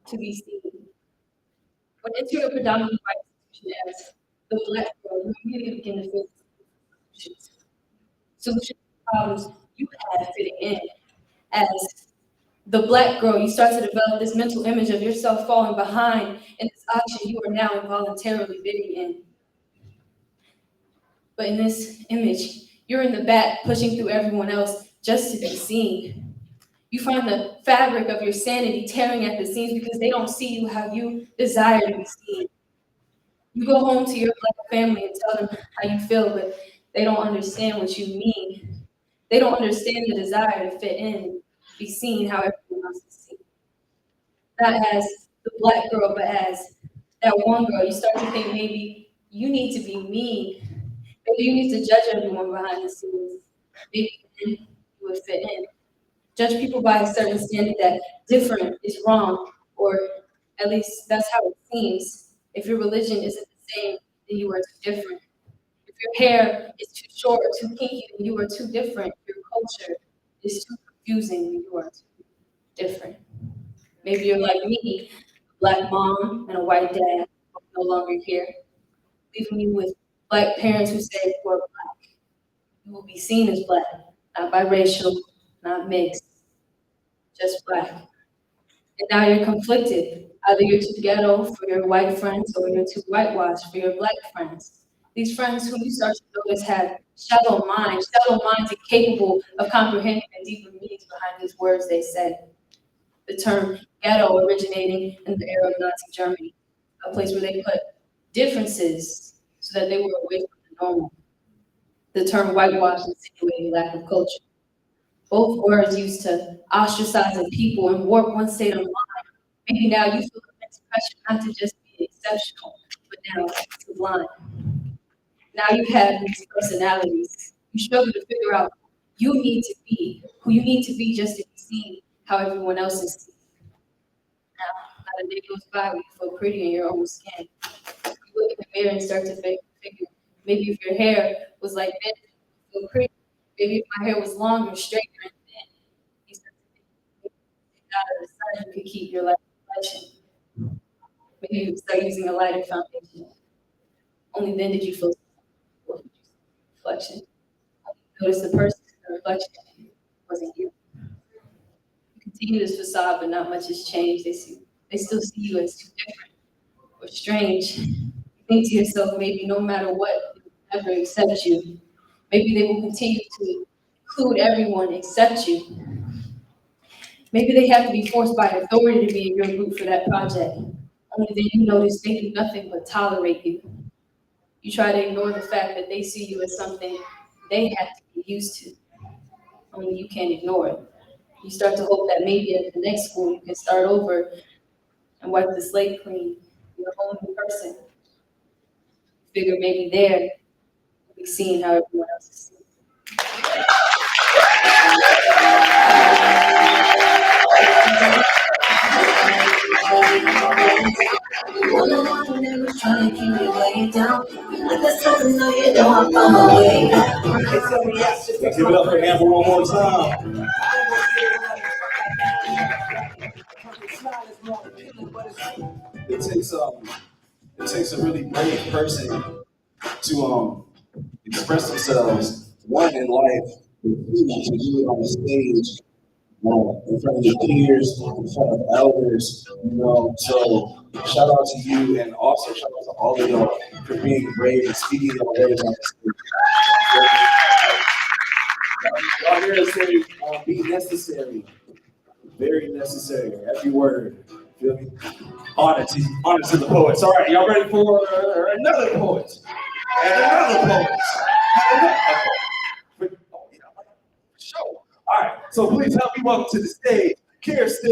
To be seen. When entering a predominantly white institution as the Black girl, you immediately begin to feel solutions to problems you have fitting in. As the Black girl, you start to develop this mental image of yourself falling behind in this auction you are now involuntarily bidding in. But in this image, you're in the back pushing through everyone else just to be seen. You find the fabric of your sanity tearing at the seams because they don't see you how you desire to be seen. You go home to your Black family and tell them how you feel, but they don't understand what you mean. They don't understand the desire to fit in, be seen how everyone else is seen. Not as the Black girl, but as that one girl. You start to think maybe you need to be mean. Maybe you need to judge everyone behind the scenes. Maybe then you would fit in. Judge people by a certain standard that different is wrong, or at least that's how it seems. If your religion isn't the same, then you are too different. If your hair is too short or too kinky, then you are too different. If your culture is too confusing, then you are too different. Maybe you're like me, a Black mom and a white dad, no longer here, leaving you with Black parents who say you are Black. You will be seen as Black, not biracial, not mixed, just Black. And now you're conflicted. Either you're too ghetto for your white friends or you're too whitewashed for your Black friends. These friends whom you start to notice have shallow minds incapable of comprehending the deeper meanings behind these words they say. The term ghetto originating in the era of Nazi Germany, a place where they put differences so that they were away from the normal. The term whitewash insinuating lack of culture. Both words used to ostracizing people and warp one state of mind. Maybe now you feel immense pressure not to just be exceptional, but now sublime. Now you have these personalities. You struggle to figure out you need to be who you need to be just to be seen how everyone else is seen. Now, not a day goes by when you feel pretty in your own skin. You look in the mirror and start to figure, maybe if your hair was like this, you feel pretty. Maybe if my hair was longer, straighter, and thin, you start to think, maybe out of the sun, you could keep your light reflection. Maybe you start using a lighter foundation. Only then did you feel reflection. Notice the person in the reflection wasn't you. You continue this facade, but not much has changed. They still see you as too different or strange. You think to yourself, maybe no matter what, they will never accept you. Maybe they will continue to include everyone except you. Maybe they have to be forced by authority to be in your group for that project. Only then you notice they do nothing but tolerate you. You try to ignore the fact that they see you as something they have to be used to. Only you can't ignore it. You start to hope that maybe at the next school you can start over and wipe the slate clean. You're a whole new person. Figure maybe there you'll be seeing how everyone else is seen. You're the one that was trying to keep me way down. Like that's something that you know I'm on my way down. Give it up for Amber one more time. It takes a really brave person to express themselves, one in life, to do it on the stage, in front of your peers, in front of elders, So shout out to you, and also shout out to all of y'all for being brave and speaking your words on the stage. Y'all hear us say, be necessary, very necessary, every word. Feel me? Honor to the poets. All right, y'all ready for another poet? And another poet. Show. All right, so please help me welcome to the stage, Kirsten.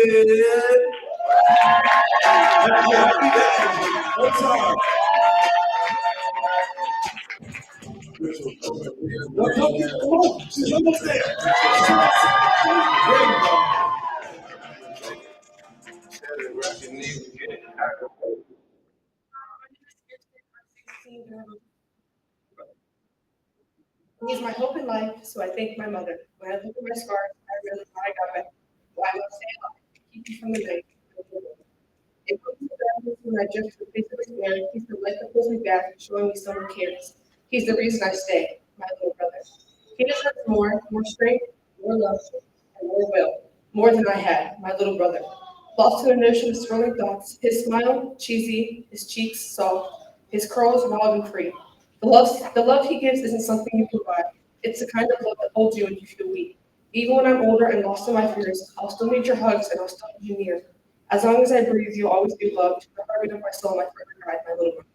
One time. Come on, she's almost there. He's my hope in life, so I thank my mother. When I look at my scars, I realize why I got better. Why I must stay alive, keep you from the night. It comes to that when I drift to the face of his glory. He's the light that pulls me back, showing me someone cares. He's the reason I stay, my little brother. He deserves more strength, more love, and more will. More than I had, my little brother. Lost to an ocean of swirling thoughts, his smile cheesy, his cheeks soft, his curls wild and free. The love he gives isn't something you provide. It's the kind of love that holds you when you feel weak. Even when I'm older and lost in my fears, I'll still need your hugs and I'll still hold you near. As long as I breathe, you'll always be loved. The heartbeat of my soul, my forever guide, my little brother.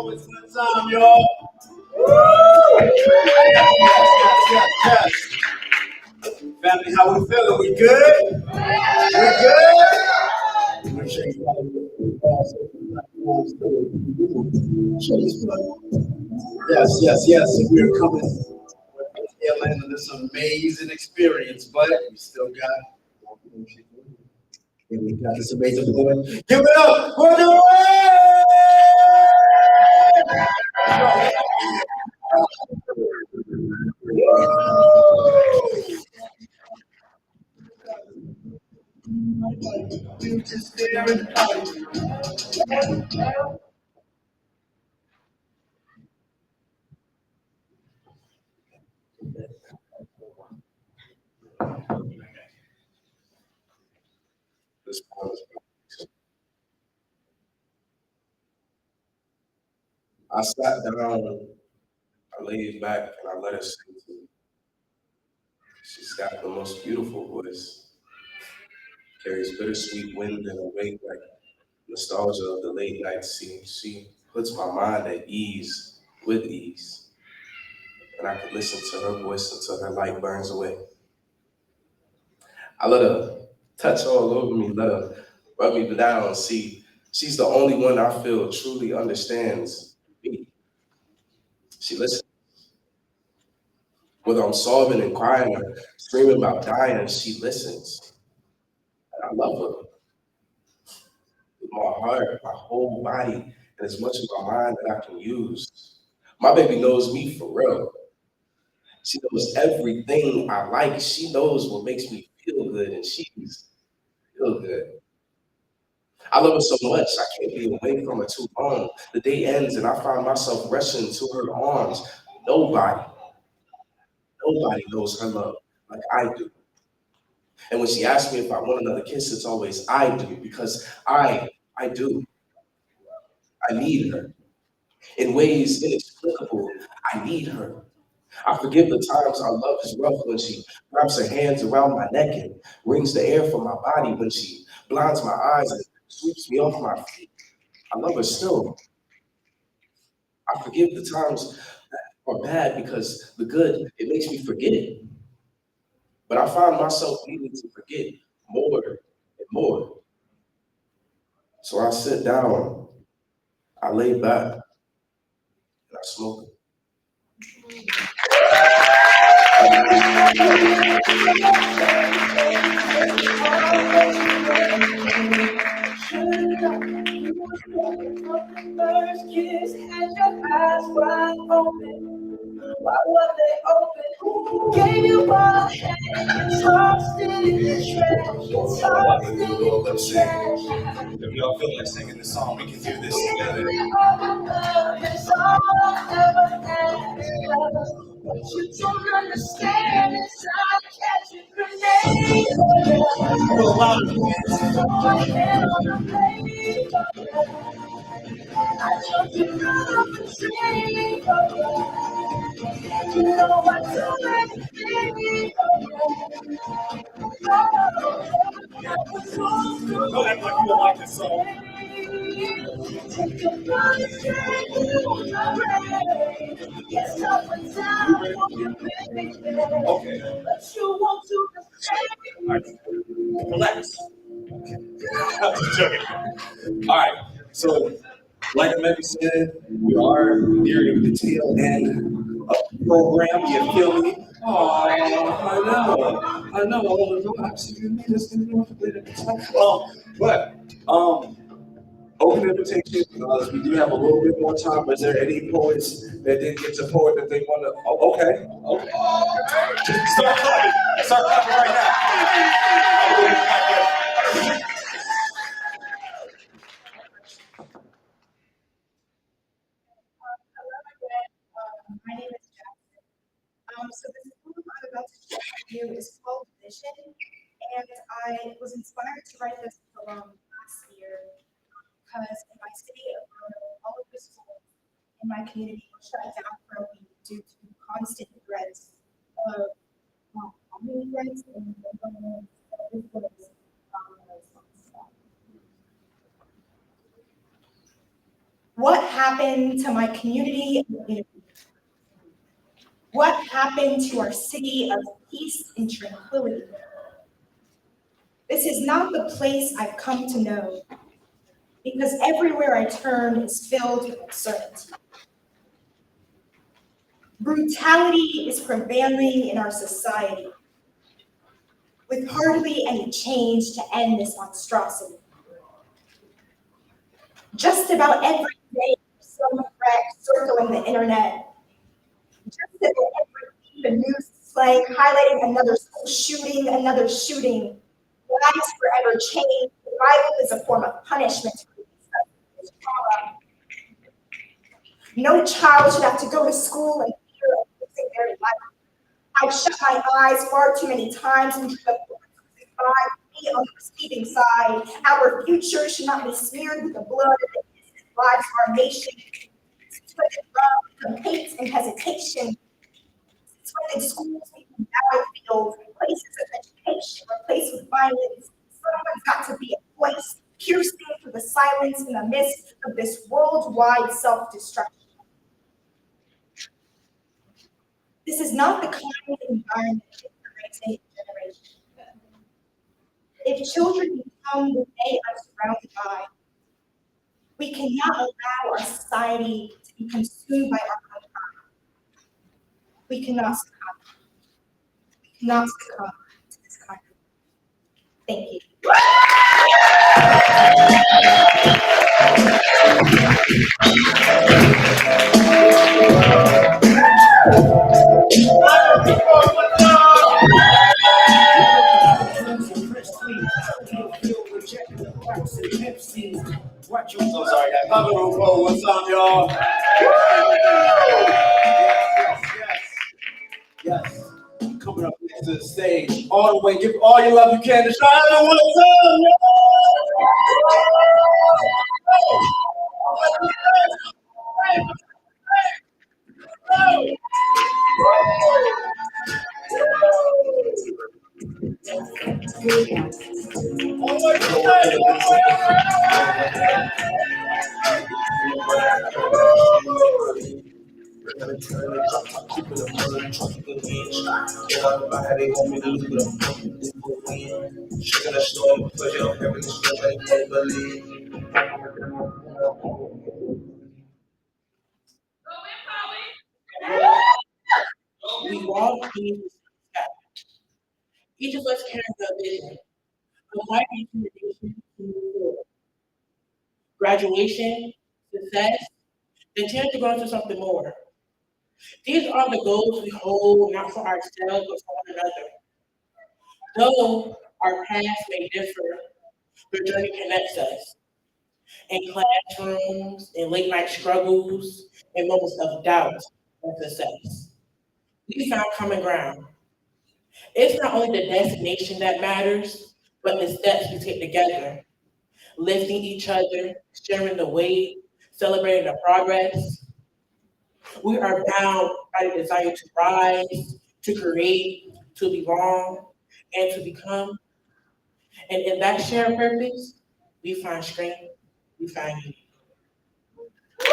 It's good time, y'all. Yes. Family, how we feeling? We good? We good? Make sure you follow Yes. We're coming with the tail end of this amazing experience, but we still got this amazing boy. Give it up for the You just stare at This poem is I sat down, I laid back, and I let her sing to me. She's got the most beautiful voice, carries bittersweet wind in her wake like nostalgia of the late night scene. She puts my mind at ease, with ease, and I could listen to her voice until her light burns away. I let her touch all over me, let her rub me down. See, she's the only one I feel truly understands me. She listens. Whether I'm sobbing and crying or screaming about dying, she listens. And I love her with my heart, my whole body, and as much of my mind that I can use. My baby knows me for real. She knows everything I like. She knows what makes me feel good, and she's feel good. I love her so much, I can't be away from her too long. The day ends, and I find myself rushing to her arms. Nobody, nobody knows her love like I do. And when she asks me if I want another kiss, it's always I do, because I do. I need her. In ways inexplicable, I need her. I forgive the times our love is rough when she wraps her hands around my neck and wrings the air from my body when she blinds my eyes and sweeps me off my feet. I love her still. I forgive the times that are bad because the good, it makes me forget it. But I find myself needing to forget more and more. So I sit down, I lay back, and I smoke. First kiss had your eyes wide open. Why were they open? Gave you my hand, you tossed it in the trash. You tossed it in the trash. If y'all feel like singing this song, we can do this together. Love is all I ever had. What you don't understand is I'm catching grenades. My head on a blade. I jumped in front of the train. You know I do anything. Don't act like you don't like this song. Take your body straight to the grave. It's tough and time for you, baby. Okay. But you won't do the same. Relax. All right. So, like Amanda said, we are nearing the tail end of the program. You feel me? Oh, I know. Open invitation. We do have a little bit more time. Is there any poets that didn't get to poet that they want to? Oh, okay. Start clapping. Start clapping right now. My name is Jackson. So this poem I'm about to share with you is called Vision, and I was inspired to write this poem last year because in my city of Roanoke, all of the schools in my community were shut down for a week due to constant threats of bombing threats and government. This was what happened to my community? What happened to our city of peace and tranquility? This is not the place I've come to know, because everywhere I turn is filled with uncertainty. Brutality is prevailing in our society, with hardly any change to end this monstrosity. Just about every day, there's some threat circling the internet. Just about every week, the news display highlighting another school shooting, another shooting. Lives forever changed. Survival is a form of punishment for these trauma. No child should have to go to school and fear of losing their life. I've shut my eyes far too many times into the be on the receiving side. Our future should not be smeared with the blood of the innocent lives of our nation. Since when did love become hate and hesitation? Since when did schools become battlefields, places of education replaced with violence? Someone's got to be a voice, piercing through the silence in the midst of this worldwide self-destruction. This is not the kind of environment fit for raising a generation. If children become what they are surrounded by, we cannot allow our society to be consumed by our own crime. We cannot succumb. We cannot succumb to this kind of. Thank you. So sorry, guys. Cover roll. What's up, y'all? Yes. Coming up next to the stage, all the way. Give all your love you can to Charlotte. What's up, We walk beneath the sky. Each of us carries a vision, a life determination to move forward. Graduation, success, the chance to grow into something more. These are the goals we hold not for ourselves but for one another. Though our paths may differ, the journey connects us. In classrooms, in late night struggles, in moments of doubt and success. We found common ground. It's not only the destination that matters, but the steps we take together, lifting each other, sharing the weight, celebrating the progress. We are bound by the desire to rise, to create, to belong, and to become. And in that shared purpose, we find strength, we find unity. Yes,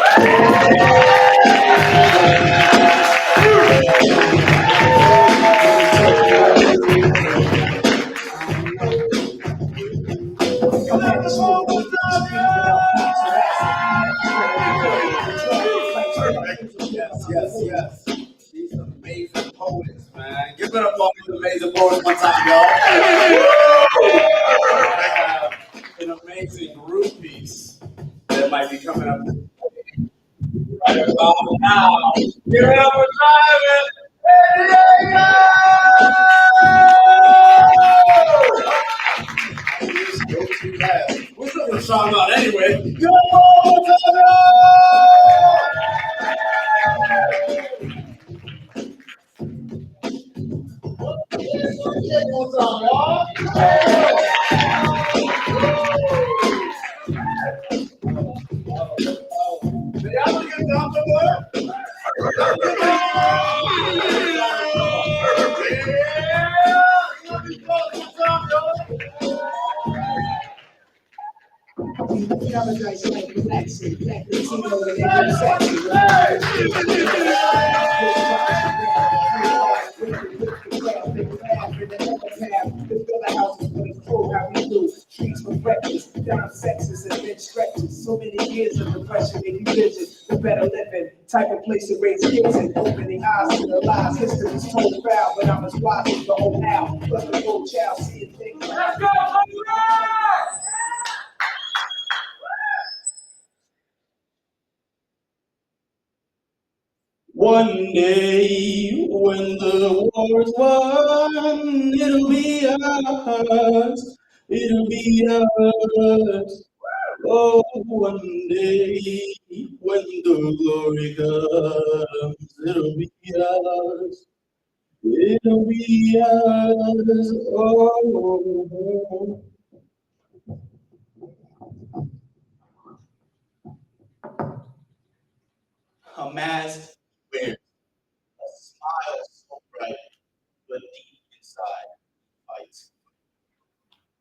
yes, yes. These amazing poets, man. Give it up for these amazing poets one time, y'all. I have an amazing group piece that might be coming up right about now. Give it up for Simon. What's up with Sean about anyway? Go, what's up, y'all? Did y'all get down to work? Paradise like relaxing, black Latino and every section. Streets for breakfast, down sexes and then stretches. So many years of depression made you vision the better living type of place to raise kids and opening eyes to the lies. History is told proud, but I'm as wise as the old owl. Plus the old child seeing things. Let's go, One day when the war's won, it'll be us. It'll be us. Oh, one day when the glory comes, it'll be us. It'll be us. Oh. A mask wears a smile so bright, but deep inside fights.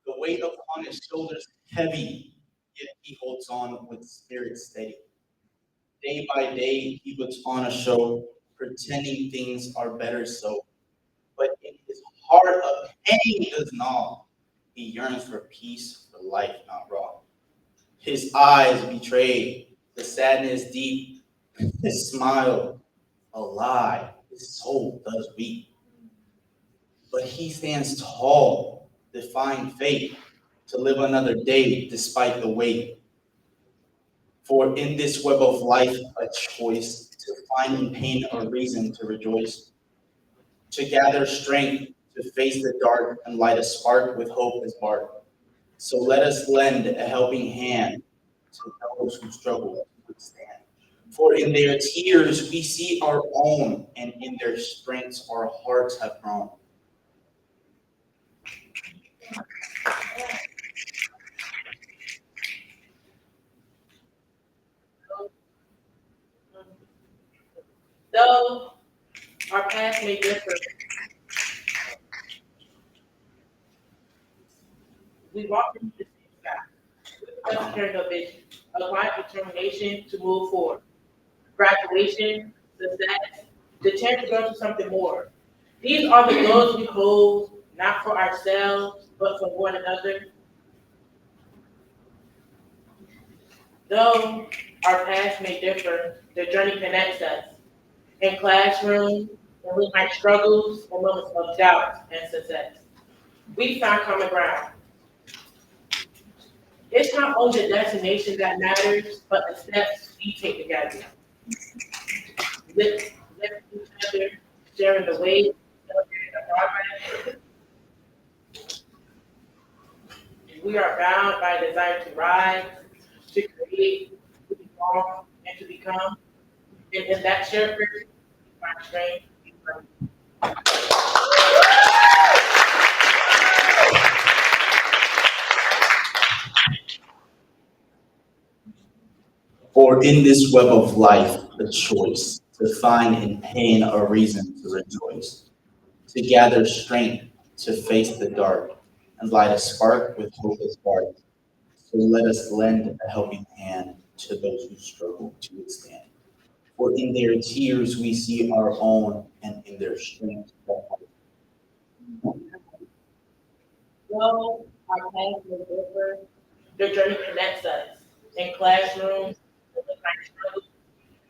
The weight upon his shoulders is heavy, yet he holds on with spirit steady. Day by day, he puts on a show, pretending things are better so. But in his heart, a pain does gnaw. He yearns for peace, for life not wrong. His eyes betray the sadness deep. His smile, a lie. His soul does weep. But he stands tall, defying fate, to live another day despite the weight. For in this web of life, a choice to find in pain a reason to rejoice, to gather strength to face the dark and light a spark with hope as bark. So let us lend a helping hand to those who struggle to withstand. For in their tears we see our own, and in their strengths our hearts have grown. Though our paths may differ, we walk into the same sky. We just carry no vision, a quiet determination to move forward. Graduation, success, the chance to go to something more. These are the goals we hold, not for ourselves, but for one another. Though our paths may differ, the journey connects us. In classrooms, when we find struggles and moments of doubt and success, we find common ground. It's not only the destination that matters, but the steps we take together. Lift each other, sharing the weight, celebrating the progress. We are bound by a desire to rise, to create, to evolve, and to become. And in that shared purpose, we find strength. For in this web of life, a choice to find in pain a reason to rejoice, to gather strength to face the dark, and light a spark with hope as spark. So let us lend a helping hand to those who struggle to withstand. For in their tears we see our own, and in their strength our hope. Though our paths may differ, their journey connects us. In classrooms, in the struggles,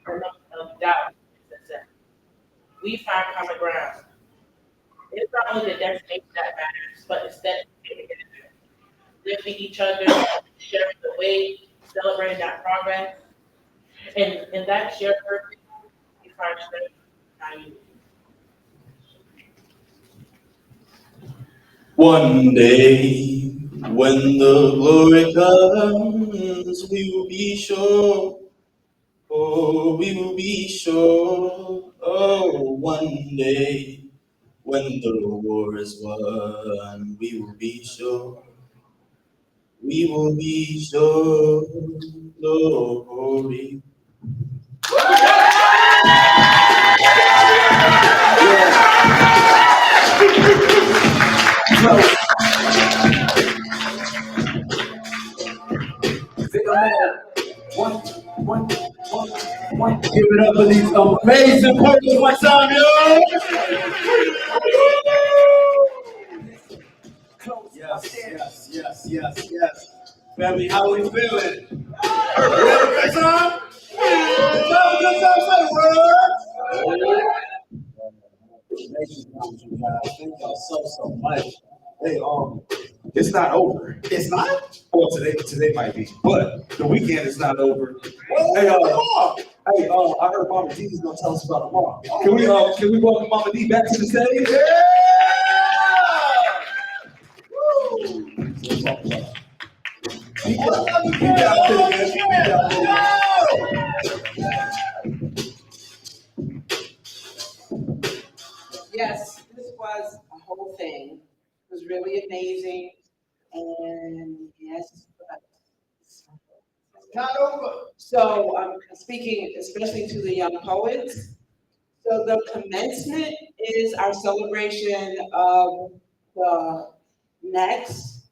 or of doubt and success. We find common ground. It's not only the destination that matters, but the steps we take together. Lifting each other, sharing the way, celebrating that progress. And in that shared purpose, we find strength and unity. One day, when the glory comes, we will be sure. Oh, we will be sure. Oh, one day, when the war is won, we will be sure. We will be sure. Glory. Give it up for these amazing poets one time, yo! Yes. Family, how we feeling? We have a good time? Good time, say word! Thank y'all so much. Hey, it's not over. It's not? Well, today might be, but the weekend is not over. Hey, I heard Mama D is gonna tell us about tomorrow. Can we welcome Mama D back to the stage? Yes, this was a whole thing. It was really amazing. And yes, but it's not over. So I'm speaking especially to the young poets. So the commencement is our celebration of the next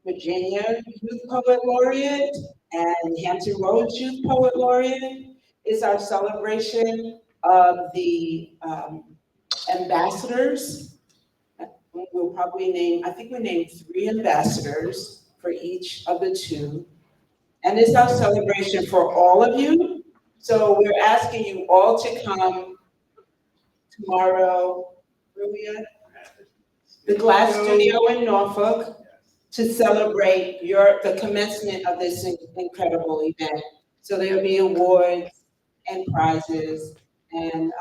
Virginia Youth Poet Laureate and Hampton Roads Youth Poet Laureate. It's our celebration of the ambassadors. We'll probably name, I think we named 3 ambassadors for each of the 2. And it's our celebration for all of you. So we're asking you all to come tomorrow, where are we at? The Glass Studio in Norfolk to celebrate the commencement of this incredible event. So there'll be awards and prizes and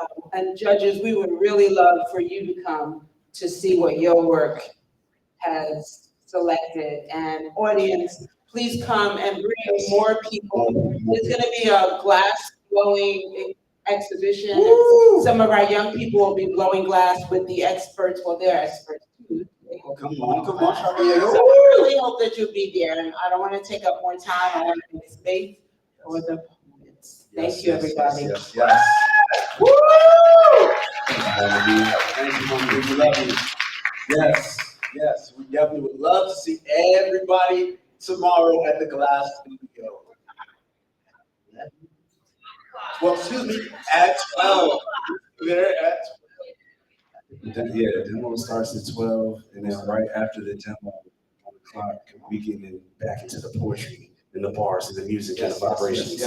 judges. We would really love for you to come to see what your work has selected. And audience, please come and bring more people. There's gonna be a glass blowing exhibition. Some of our young people will be blowing glass with the experts, well, they're experts too. Come on. So I really hope that you'll be there, and I don't want to take up more time. I want to make space for the poets. Thank you, everybody. Yes. Woo! Thank you, Mama. We love you. Yes. We definitely would love to see everybody tomorrow at the Glass Studio. Well, excuse me, at 12. There at 12. Yeah, the demo starts at 12, and then right after the demo, on the clock, we get back into the poetry and the bars and the music and the vibrations.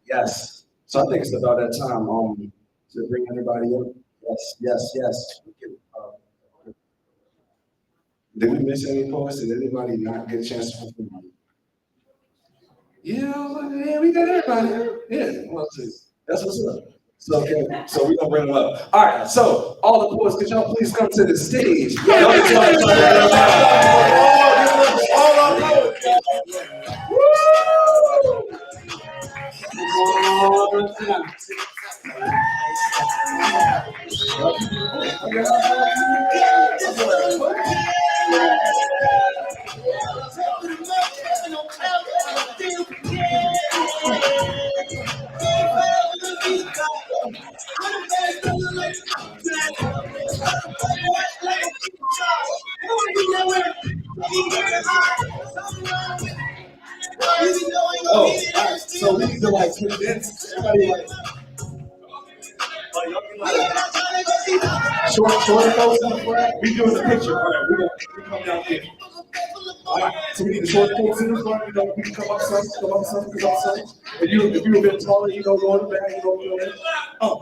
Yes. So I think it's about that time to bring everybody up. Yes. Did we miss any poets? Did anybody not get a chance to perform? Yeah, we got everybody. Yeah, well, that's what's up. So we're gonna bring them up. All right, so all the poets, could y'all please come to the stage? All our poets. Oh, alright, so we need to like condense everybody like y'all can like short folks in the front. We doing the picture. All right, we come down here. All right, so we need the short folks in the front. You know, we can come up some. If you a bit taller, you know, go in the back, you know, go in. Oh.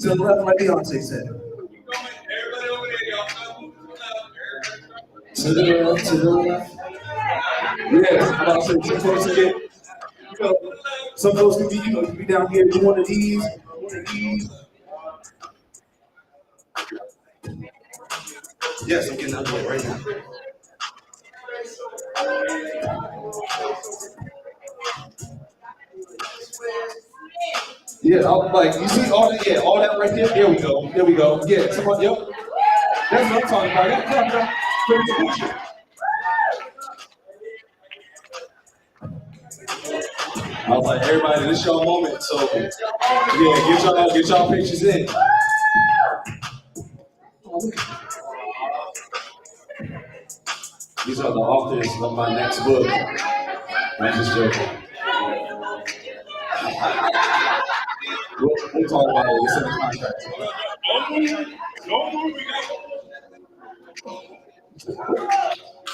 To the left, like Beyonce said. To the left. Yes, I'm about to say, some folks get, you know, some folks can be, you know, you can be down here, do one of these. Yes, I'm getting out of the way right now. Yeah, I'm like, you see all that, all that right there? There we go. Yeah, somebody, yep. That's what I'm talking about. Yeah. I was like, everybody, this your moment, so yeah, get y'all pictures in. These are the authors of my next book. I'm just joking. We'll talk about it. It's in the contract.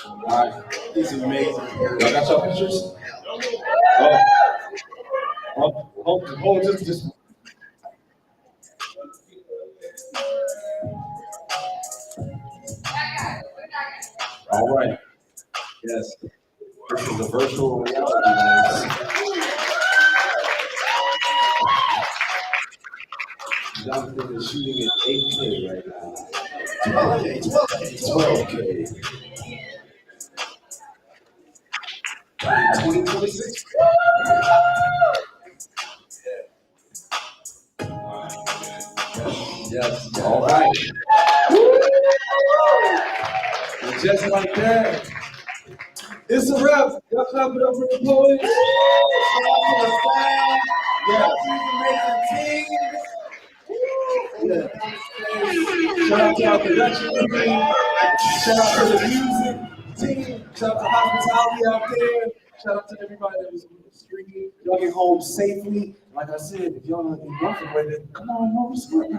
All right, these are amazing. Y'all got your pictures? Just. All right. Yes. This is a virtual reality. Jonathan is shooting at 8K right now. 12K. 2026. Yes. All right. And just like that, it's a wrap. Y'all clap it up for the poets. Shout out to our production team. Shout out to the music team. Shout out to hospitality out there. Shout out to everybody that was streaming. Y'all get home safely. Like I said, if y'all in Norfolk right there, come on home safely.